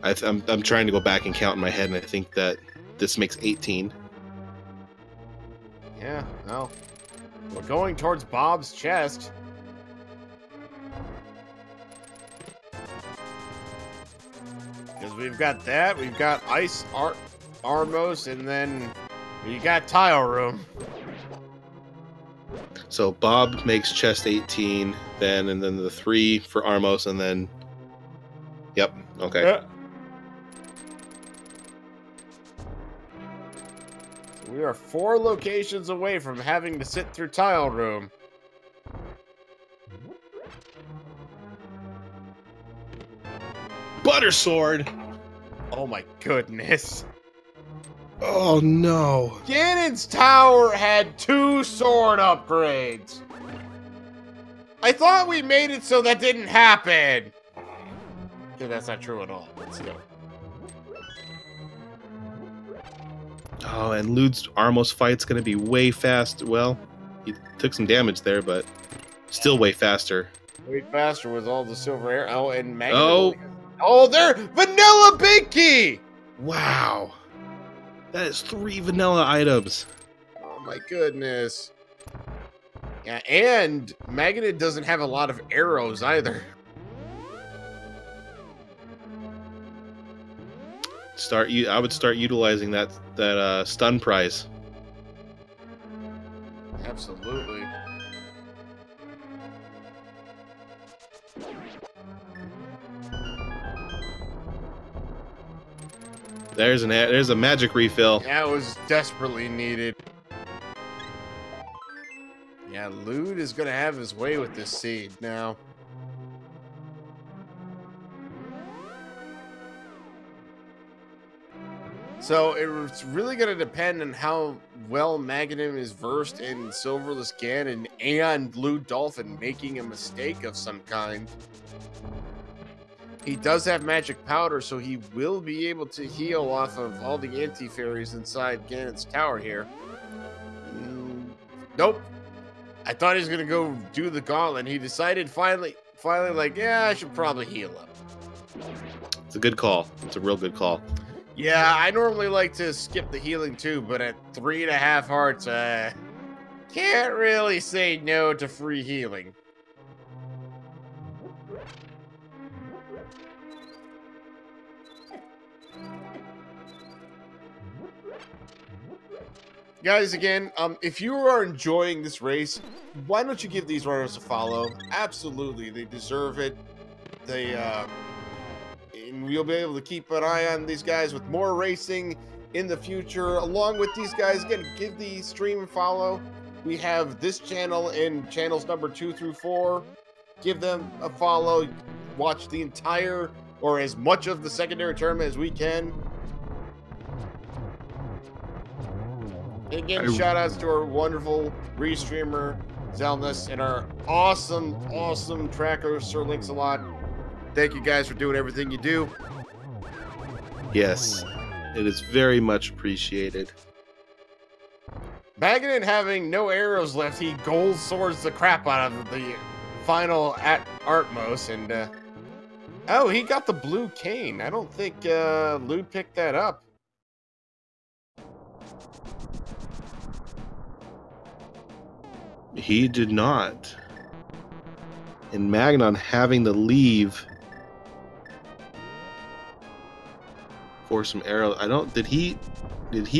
[SPEAKER 2] I'm trying to go back and count in my head, and I think that this makes 18.
[SPEAKER 1] Yeah, no. We're going towards Bob's chest. Because we've got that, we've got Ice Armos, and then we got Tile Room.
[SPEAKER 2] So Bob makes chest 18, and then the 3 for Armos, and then... Yep, okay.
[SPEAKER 1] Yeah. We are 4 locations away from having to sit through Tile Room.
[SPEAKER 2] Butter Sword!
[SPEAKER 1] Oh my goodness.
[SPEAKER 2] Oh no.
[SPEAKER 1] Ganon's tower had 2 sword upgrades. I thought we made it so that didn't happen. Okay, that's not true at all. Let's go.
[SPEAKER 2] Oh, and Lewd's Armos fight's gonna be way fast. Well, he took some damage there, but still way faster.
[SPEAKER 1] Way faster with all the silver air. Oh, and Magnon.
[SPEAKER 2] Oh.
[SPEAKER 1] Oh, they're Vanilla Binky!
[SPEAKER 2] Wow. That is 3 vanilla items.
[SPEAKER 1] Oh my goodness. Yeah, and Magnet doesn't have a lot of arrows either.
[SPEAKER 2] I would start utilizing that stun prize.
[SPEAKER 1] Absolutely.
[SPEAKER 2] There's a magic refill.
[SPEAKER 1] That was desperately needed. Yeah, Lewd is gonna have his way with this seed now. So it's really going to depend on how well Magnon is versed in Silverless Ganon and LewdDolphin making a mistake of some kind. He does have magic powder, so he will be able to heal off of all the anti-fairies inside Ganon's tower here. Nope. I thought he was going to go do the gauntlet. He decided finally like, yeah, I should probably heal up.
[SPEAKER 2] It's a good call. It's a real good call.
[SPEAKER 1] Yeah, I normally like to skip the healing too, but at 3.5 hearts, can't really say no to free healing. Guys, again, if you are enjoying this race, why don't you give these runners a follow? Absolutely, they deserve it. And we'll be able to keep an eye on these guys with more racing in the future. Along with these guys, again, give the stream a follow. We have this channel and channels number 2 through 4. Give them a follow. Watch the entire, or as much of the secondary tournament as we can. And again, shout outs to our wonderful restreamer, Zelda, and our awesome tracker, Sir Links-A-Lot. Thank you guys for doing everything you do.
[SPEAKER 2] Yes, it is very much appreciated.
[SPEAKER 1] Magnon having no arrows left, he gold swords the crap out of the final at Artmos, and oh, he got the blue cane. I don't think Lewd picked that up.
[SPEAKER 2] He did not. And Magnon having to leave for some arrows. Did he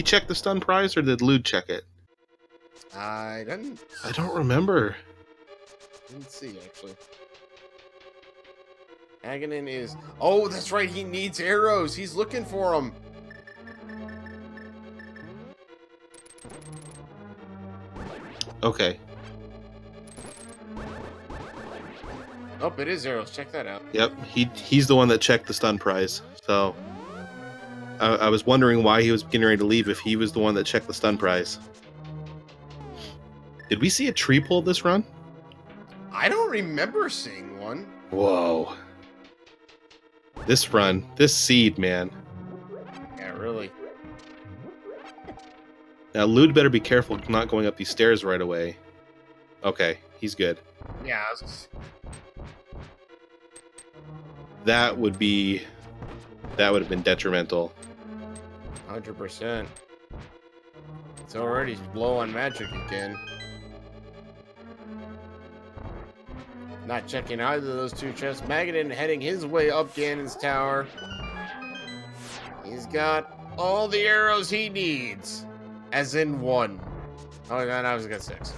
[SPEAKER 2] check the stun prize or did Lewd check it?
[SPEAKER 1] I
[SPEAKER 2] don't remember.
[SPEAKER 1] Didn't see actually. Magnon is, oh, that's right, he needs arrows. He's looking for them.
[SPEAKER 2] Okay.
[SPEAKER 1] Oh, it is arrows. Check that out.
[SPEAKER 2] Yep, he's the one that checked the stun prize. So I was wondering why he was getting ready to leave if he was the one that checked the stun prize. Did we see a tree pull this run?
[SPEAKER 1] I don't remember seeing one.
[SPEAKER 2] Whoa. This run, this seed, man.
[SPEAKER 1] Yeah, really.
[SPEAKER 2] Now, Lewd better be careful not going up these stairs right away. Okay, he's good.
[SPEAKER 1] Yeah.
[SPEAKER 2] That would have been detrimental.
[SPEAKER 1] 100%. It's already low on magic again. Not checking either of those two chests. Magnon heading his way up Ganon's tower. He's got all the arrows he needs. As in 1. Oh, no, I was got 6.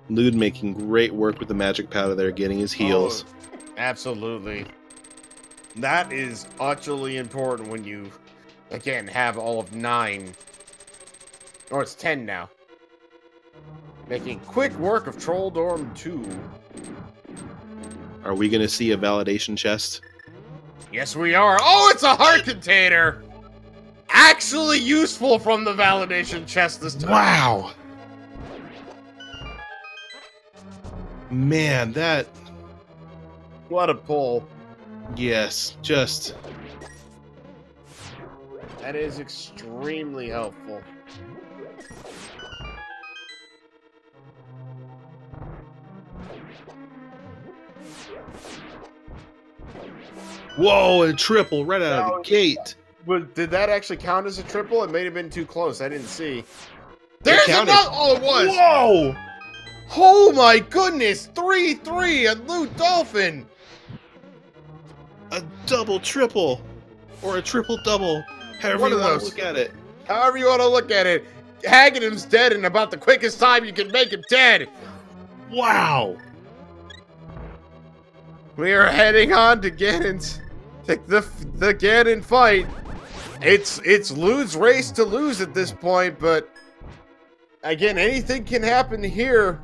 [SPEAKER 2] Lewd making great work with the magic powder there, getting his heals.
[SPEAKER 1] Oh, absolutely. That is utterly important when you, again, have all of 9. Or it's 10 now. Making quick work of Troll Dorm 2.
[SPEAKER 2] Are we going to see a validation chest?
[SPEAKER 1] Yes, we are. Oh, it's a heart container! actually useful from the validation chest this time.
[SPEAKER 2] Wow. Man, that...
[SPEAKER 1] What a pull.
[SPEAKER 2] Yes, just...
[SPEAKER 1] That is extremely helpful.
[SPEAKER 2] Whoa, a triple right out of the gate.
[SPEAKER 1] Did that actually count as a triple? It may have been too close. I didn't see. There's
[SPEAKER 2] counted.
[SPEAKER 1] another. Oh, it was.
[SPEAKER 2] Whoa!
[SPEAKER 1] Oh my goodness! 3-3 and LewdDolphin.
[SPEAKER 2] A double triple, or a triple double, however
[SPEAKER 1] One
[SPEAKER 2] you
[SPEAKER 1] of
[SPEAKER 2] want
[SPEAKER 1] those.
[SPEAKER 2] to look at it.
[SPEAKER 1] However you want to look at it. Hagenim's dead in about the quickest time you can make him dead.
[SPEAKER 2] Wow!
[SPEAKER 1] We are heading on to Ganon's, the Ganon fight. It's Lewd's race to lose at this point, but again, anything can happen here.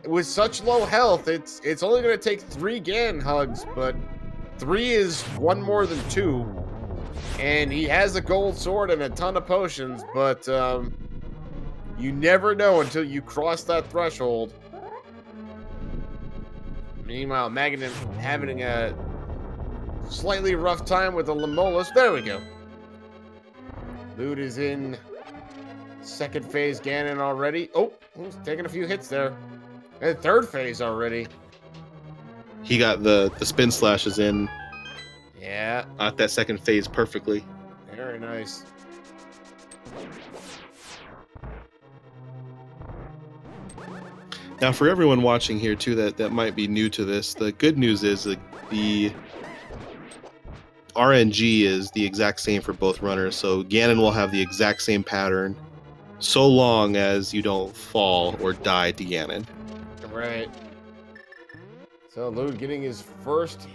[SPEAKER 1] With such low health, it's only going to take 3 Ganon hugs, but 3 is 1 more than 2. And he has a gold sword and a ton of potions, but you never know until you cross that threshold. Meanwhile, Magnon having a slightly rough time with the Lamolus. There we go. Lewd is in second phase Ganon already. Oh, he's taking a few hits there. And third phase already.
[SPEAKER 2] He got the spin slashes in
[SPEAKER 1] Yeah,
[SPEAKER 2] at that second phase perfectly.
[SPEAKER 1] very nice.
[SPEAKER 2] Now, for everyone watching here too that might be new to this, the good news is that the RNG is the exact same for both runners, so Ganon will have the exact same pattern so long as you don't fall or die to Ganon.
[SPEAKER 1] Right. So Lewd getting his first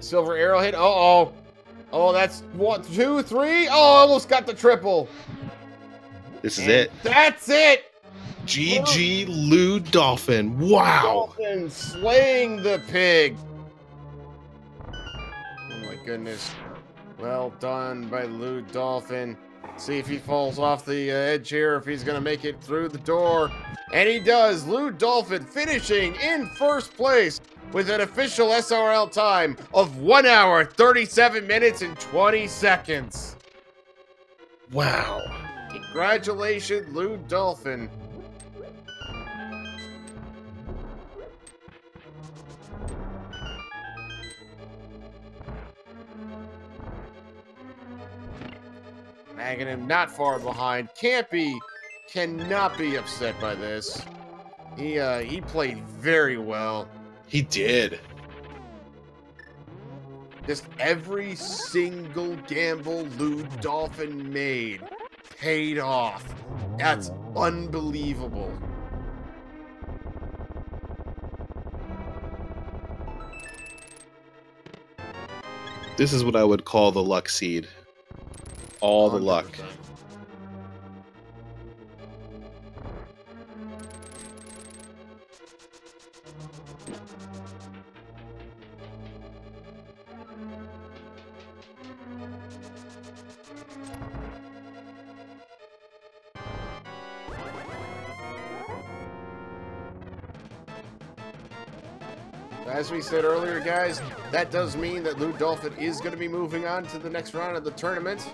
[SPEAKER 1] silver arrow hit. Uh-oh. Oh, that's 1, 2, 3. Oh, almost got the triple.
[SPEAKER 2] This is
[SPEAKER 1] And
[SPEAKER 2] it.
[SPEAKER 1] that's it.
[SPEAKER 2] GG LewdDolphin. Wow.
[SPEAKER 1] Dolphin slaying the pig. Oh my goodness. Well done by LewdDolphin. See if he falls off the edge here, if he's going to make it through the door. And he does. LewdDolphin finishing in first place with an official SRL time of 1 hour, 37 minutes, and 20 seconds.
[SPEAKER 2] Wow.
[SPEAKER 1] Congratulations, LewdDolphin. Magnon not far behind. Cannot be upset by this. He played very well.
[SPEAKER 2] He did.
[SPEAKER 1] Just every single gamble LewdDolphin made paid off. That's unbelievable.
[SPEAKER 2] This is what I would call the luck seed. All the luck.
[SPEAKER 1] 100%. As we said earlier, guys, that does mean that LewdDolphin is going to be moving on to the next round of the tournament.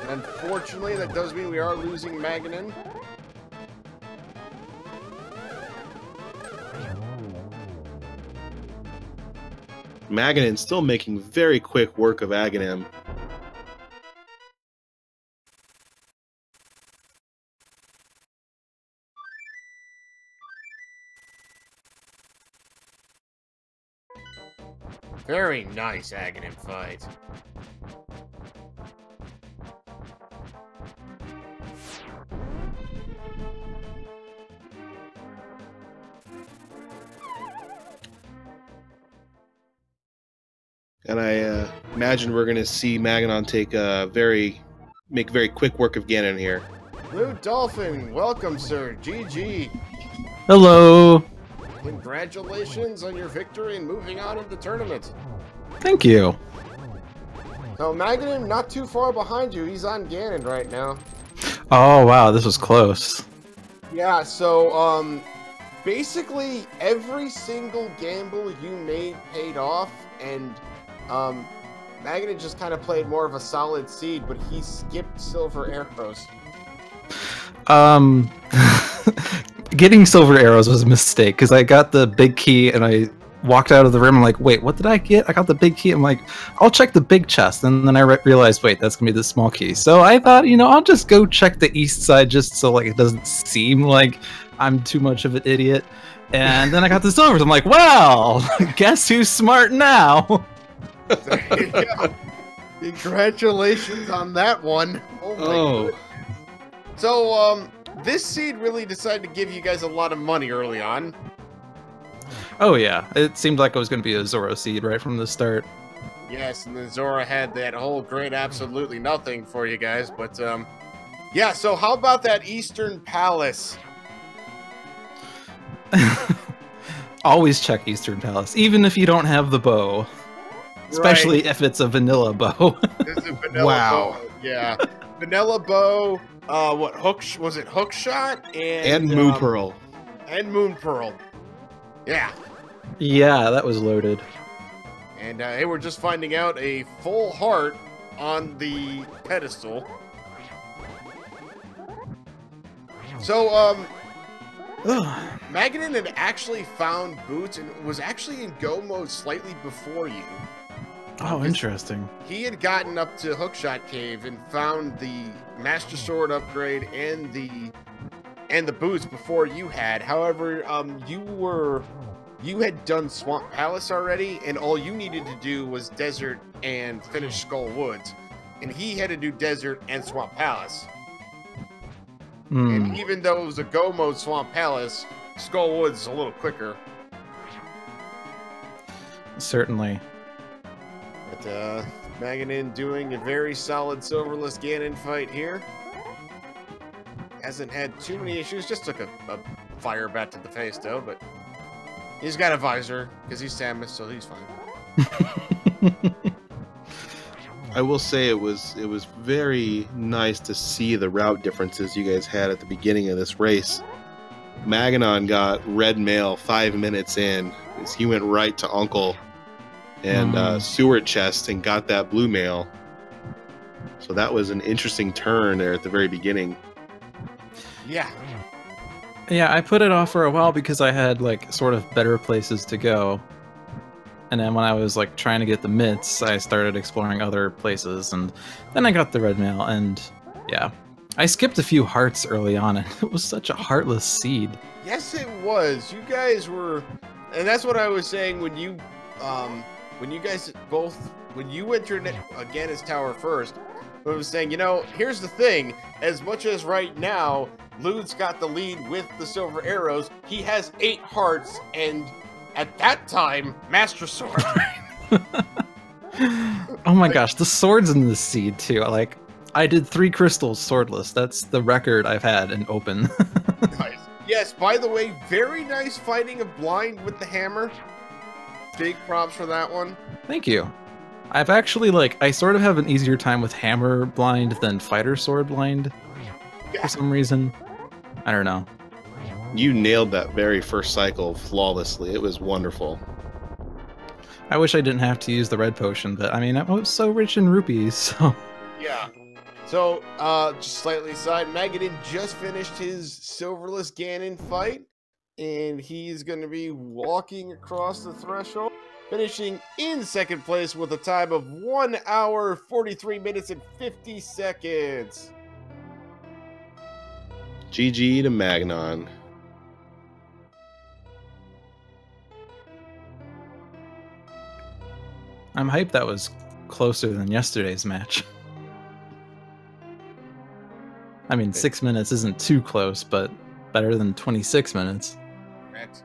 [SPEAKER 1] And unfortunately, that does mean we are losing Magnon.
[SPEAKER 2] Magnon still making very quick work of Aghanim.
[SPEAKER 1] Very nice Aghanim fight.
[SPEAKER 2] And I imagine we're going to see Magnon make very quick work of Ganon here.
[SPEAKER 1] LewdDolphin, welcome, sir. GG.
[SPEAKER 3] Hello.
[SPEAKER 1] Congratulations on your victory and moving on in the tournament.
[SPEAKER 3] Thank you.
[SPEAKER 1] So Magnon, not too far behind you. He's on Ganon right now.
[SPEAKER 3] Oh wow, this was close.
[SPEAKER 1] Yeah, so basically every single gamble you made paid off, and Magnon just kind of played more of a solid seed, but he skipped silver arrows.
[SPEAKER 3] Getting silver arrows was a mistake because I got the big key and I walked out of the room. I'm like, wait, what did I get? I got the big key. I'm like, I'll check the big chest, and then I realized, wait, that's gonna be the small key. So I thought, I'll just go check the east side just so like it doesn't seem like I'm too much of an idiot. And then I got the silvers. I'm like, well, guess who's smart now?
[SPEAKER 1] There you go. Congratulations on that one. Oh my goodness. So this seed really decided to give you guys a lot of money early on.
[SPEAKER 3] Oh yeah, it seemed like it was going to be a Zoro seed right from the start.
[SPEAKER 1] Yes, and then Zora had that whole great absolutely nothing for you guys, but yeah, so how about that Eastern Palace?
[SPEAKER 3] Always check Eastern Palace, even if you don't have the bow. Especially
[SPEAKER 1] Right.
[SPEAKER 3] if it's a vanilla bow.
[SPEAKER 1] There's a vanilla
[SPEAKER 2] Wow.
[SPEAKER 1] bow. Yeah. Vanilla bow, what, was it hook shot?
[SPEAKER 2] And Moon Pearl.
[SPEAKER 1] And Moon Pearl. Yeah.
[SPEAKER 3] Yeah, that was loaded.
[SPEAKER 1] And hey, we're just finding out a full heart on the pedestal. So, Magnon had actually found boots and was actually in go mode slightly before you.
[SPEAKER 3] Oh, interesting.
[SPEAKER 1] He had gotten up to Hookshot Cave and found the Master Sword upgrade and the boots before you had. However, you had done Swamp Palace already, and all you needed to do was Desert and finish Skull Woods. And he had to do Desert and Swamp Palace. And even though it was a go mode Swamp Palace, Skull Woods is a little quicker.
[SPEAKER 3] Certainly.
[SPEAKER 1] But Magnon doing a very solid Silverless Ganon fight here. Hasn't had too many issues, just took a fire bat to the face though, but he's got a visor because he's Samus, so he's fine.
[SPEAKER 2] I will say it was very nice to see the route differences you guys had at the beginning of this race. Magnon got red mail 5 minutes in, as he went right to Uncle and Seward chest and got that blue mail. So that was an interesting turn there at the very beginning.
[SPEAKER 1] Yeah.
[SPEAKER 3] Yeah, I put it off for a while because I had like sort of better places to go. And then when I was like trying to get the mitts, I started exploring other places, and then I got the red mail, and yeah. I skipped a few hearts early on, and it was such a heartless seed.
[SPEAKER 1] Yes, it was. You guys were, and that's what I was saying when you guys both, when you entered Ganon's Tower first, I was saying, here's the thing. As much as right now, Lewd's got the lead with the silver arrows, he has 8 hearts, and at that time, Master Sword.
[SPEAKER 3] Oh my gosh, the swords in this seed too. Like, I did 3 crystals swordless. That's the record I've had in open.
[SPEAKER 1] Nice. Yes, by the way, very nice fighting of blind with the hammer. Big props for that one.
[SPEAKER 3] Thank you. I've actually, I sort of have an easier time with hammer blind than fighter sword blind. For some reason. I don't know.
[SPEAKER 2] You nailed that very first cycle flawlessly. It was wonderful.
[SPEAKER 3] I wish I didn't have to use the red potion, but I mean, I was so rich in rupees, so...
[SPEAKER 1] Yeah. So, just slightly aside, Magnon just finished his Silverless Ganon fight, and he's going to be walking across the threshold, finishing in second place with a time of 1 hour, 43 minutes, and 50 seconds.
[SPEAKER 2] GG to Magnon.
[SPEAKER 3] I'm hyped that was closer than yesterday's match. I mean, 6 minutes isn't too close, but better than 26 minutes.
[SPEAKER 1] Correct.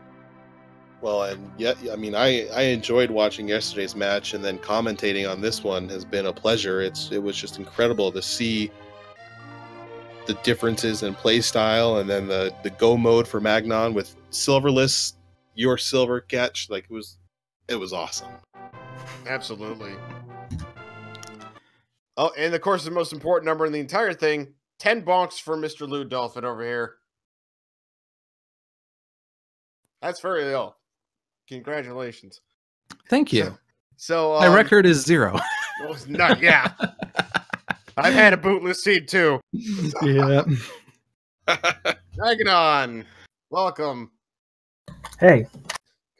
[SPEAKER 2] Well, and yeah, I mean, I enjoyed watching yesterday's match, and then commentating on this one has been a pleasure. It was just incredible to see the differences in play style, and then the go mode for Magnon with Silverless, your silver catch. Like, it was awesome.
[SPEAKER 1] Absolutely. Oh, and of course, the most important number in the entire thing, 10 bonks for Mr. LewdDolphin over here. That's very ill. Congratulations.
[SPEAKER 3] Thank you.
[SPEAKER 1] So
[SPEAKER 3] my record is 0.
[SPEAKER 1] Well, it's not, yeah. I've had a bootless seed too.
[SPEAKER 3] Yeah.
[SPEAKER 1] Magnon, welcome.
[SPEAKER 4] Hey.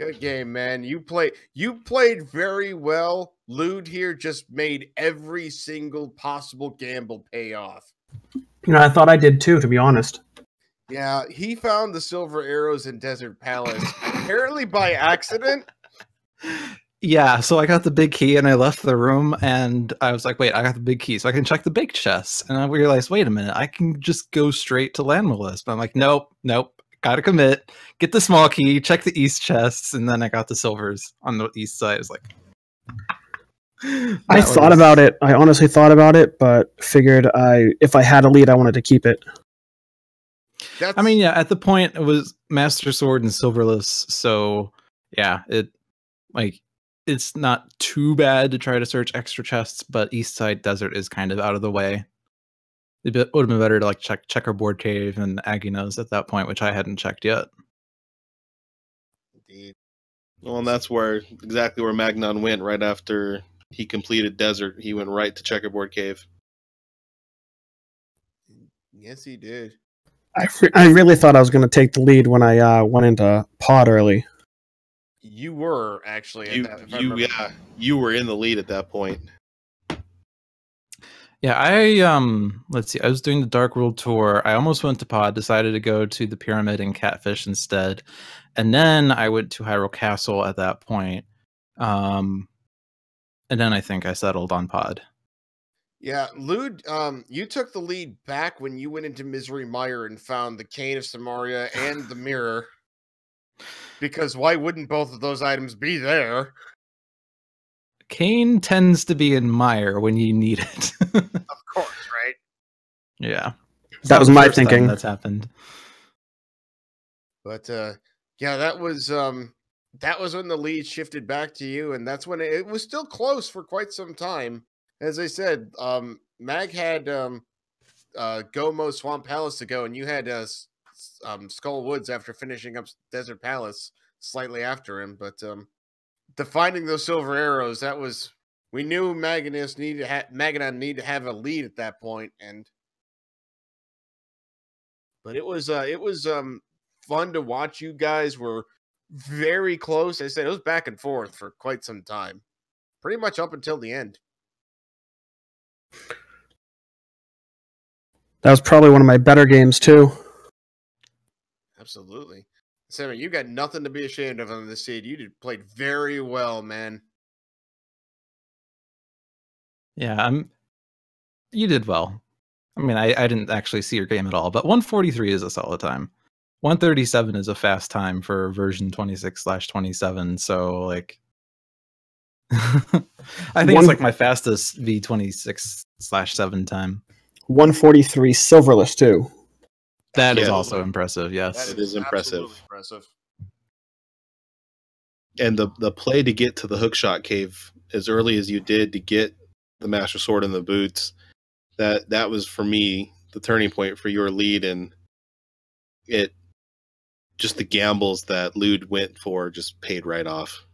[SPEAKER 1] Good game, man. You played very well. Lude here just made every single possible gamble pay off.
[SPEAKER 4] You know, I thought I did too, to be honest.
[SPEAKER 1] Yeah, he found the silver arrows in Desert Palace, apparently by accident.
[SPEAKER 3] Yeah, so I got the big key and I left the room and I was like, wait, I got the big key, so I can check the big chest. And I realized, wait a minute, I can just go straight to Landmolist. But I'm like, nope, gotta commit. Get the small key, check the east chests, and then I got the silvers on the east side. It's like...
[SPEAKER 4] I thought about it. I honestly thought about it, but figured if I had a lead, I wanted to keep it.
[SPEAKER 3] I mean, yeah, at the point it was Master Sword and Silverless, so yeah, it's not too bad to try to search extra chests, but East Side Desert is kind of out of the way. It would have been better to like check Checkerboard Cave and Aguinos at that point, which I hadn't checked yet.
[SPEAKER 1] Indeed.
[SPEAKER 2] Well, and that's exactly where Magnon went right after he completed Desert. He went right to Checkerboard Cave.
[SPEAKER 1] Yes, he did.
[SPEAKER 4] I really thought I was going to take the lead when I went into pod early.
[SPEAKER 1] You were actually.
[SPEAKER 2] You were in the lead at that point.
[SPEAKER 3] Yeah, let's see. I was doing the Dark World tour. I almost went to pod, decided to go to the Pyramid and Catfish instead, and then I went to Hyrule Castle at that point. And then I think I settled on pod.
[SPEAKER 1] Yeah, Lude, you took the lead back when you went into Misery Mire and found the Cane of Samaria and the Mirror. Because why wouldn't both of those items be there?
[SPEAKER 3] Cane tends to be in Mire when you need it.
[SPEAKER 1] Of course, right?
[SPEAKER 3] Yeah.
[SPEAKER 4] That was my thinking.
[SPEAKER 3] That's happened.
[SPEAKER 1] But yeah, that was when the lead shifted back to you, and that's when it was still close for quite some time. As I said, Mag had Gomo Swamp Palace to go, and you had Skull Woods after finishing up Desert Palace slightly after him. But finding those silver arrows, that was, we knew Magnon needed to have a lead at that point, but it was fun to watch. You guys were very close. I said it was back and forth for quite some time, pretty much up until the end.
[SPEAKER 4] That was probably one of my better games too.
[SPEAKER 1] Absolutely. Sammy, you got nothing to be ashamed of on this seed. You played very well, man.
[SPEAKER 3] Yeah, you did well. I mean, I didn't actually see your game at all, but 143 is a solid time. 137 is a fast time for version 26/27, so like I think it's like my fastest V26/7 time.
[SPEAKER 4] 143 silverless too.
[SPEAKER 3] That is also impressive, yes.
[SPEAKER 2] It is impressive. And the play to get to the Hookshot Cave as early as you did to get the Master Sword and the boots, that was for me the turning point for your lead, and it just the gambles that Lude went for just paid right off.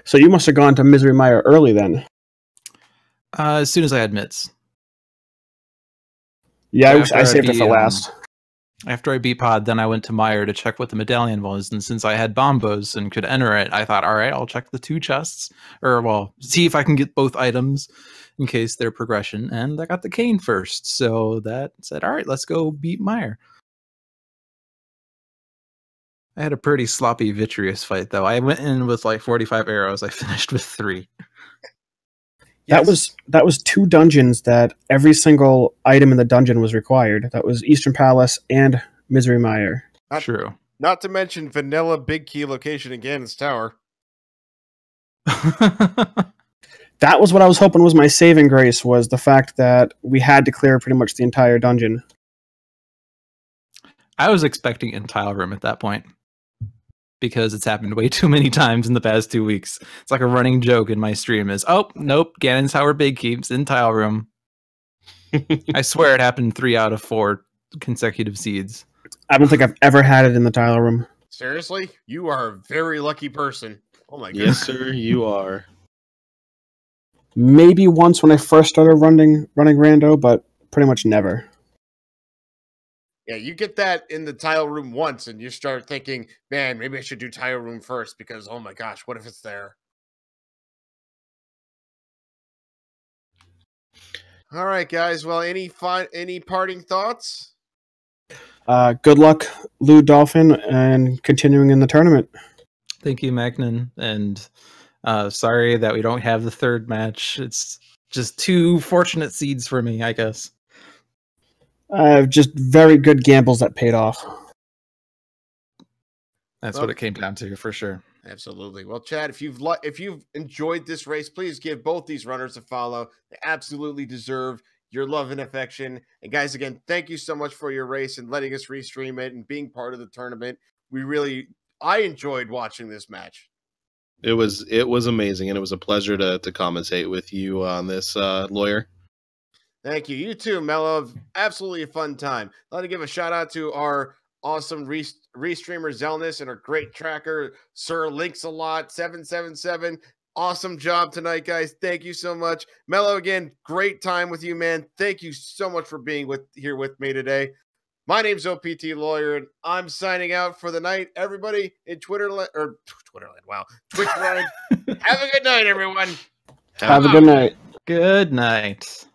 [SPEAKER 4] So you must have gone to Misery Mire early then.
[SPEAKER 3] As soon as I had mitts.
[SPEAKER 4] Yeah, I saved it for last.
[SPEAKER 3] After I beat pod, then I went to Mire to check what the medallion was, and since I had bombos and could enter it, I thought, all right, I'll check the 2 chests, or well, see if I can get both items in case they're progression, and I got the cane first, so that said, all right, let's go beat Mire. I had a pretty sloppy Vitreous fight, though. I went in with like 45 arrows. I finished with 3.
[SPEAKER 4] Yes. That was 2 dungeons that every single item in the dungeon was required. That was Eastern Palace and Misery Mire.
[SPEAKER 3] True.
[SPEAKER 1] Not to mention vanilla big key location in Ganon's Tower.
[SPEAKER 4] That was what I was hoping was my saving grace, was the fact that we had to clear pretty much the entire dungeon.
[SPEAKER 3] I was expecting in Tile Room at that point. because it's happened way too many times in the past 2 weeks. It's like a running joke in my stream is, oh, nope, Ganon's Tower Big Keeps in tile room. I swear it happened 3 out of 4 consecutive seeds.
[SPEAKER 4] I don't think I've ever had it in the tile room.
[SPEAKER 1] Seriously? You are a very lucky person. Oh my goodness.
[SPEAKER 2] Yes, sir, you are.
[SPEAKER 4] Maybe once when I first started running rando, but pretty much never.
[SPEAKER 1] Yeah, you get that in the tile room once and you start thinking, man, maybe I should do tile room first because, oh my gosh, what if it's there? All right, guys. Well, any parting thoughts?
[SPEAKER 4] Good luck, LewdDolphin, and continuing in the tournament.
[SPEAKER 3] Thank you, Magnon, and sorry that we don't have the 3rd match. It's just 2 fortunate seeds for me, I guess.
[SPEAKER 4] Just very good gambles that paid off.
[SPEAKER 3] That's what it came down to, for sure.
[SPEAKER 1] Absolutely. Well, Chad, if you've enjoyed this race, please give both these runners a follow. They absolutely deserve your love and affection. And guys, again, thank you so much for your race and letting us restream it and being part of the tournament. I enjoyed watching this match.
[SPEAKER 2] It was amazing, and it was a pleasure to commentate with you on this, Lawyer.
[SPEAKER 1] Thank you. You too, Mello. Absolutely a fun time. I'd like to give a shout out to our awesome restreamer Zelness and our great tracker, Sir Links-A-Lot777. Awesome job tonight, guys. Thank you so much. Mello, again, great time with you, man. Thank you so much for being here with me today. My name's OPT Lawyer, and I'm signing out for the night. Everybody in Twitterland. Wow. Twitch Have a good night, everyone.
[SPEAKER 4] Have a good night.
[SPEAKER 3] Good night.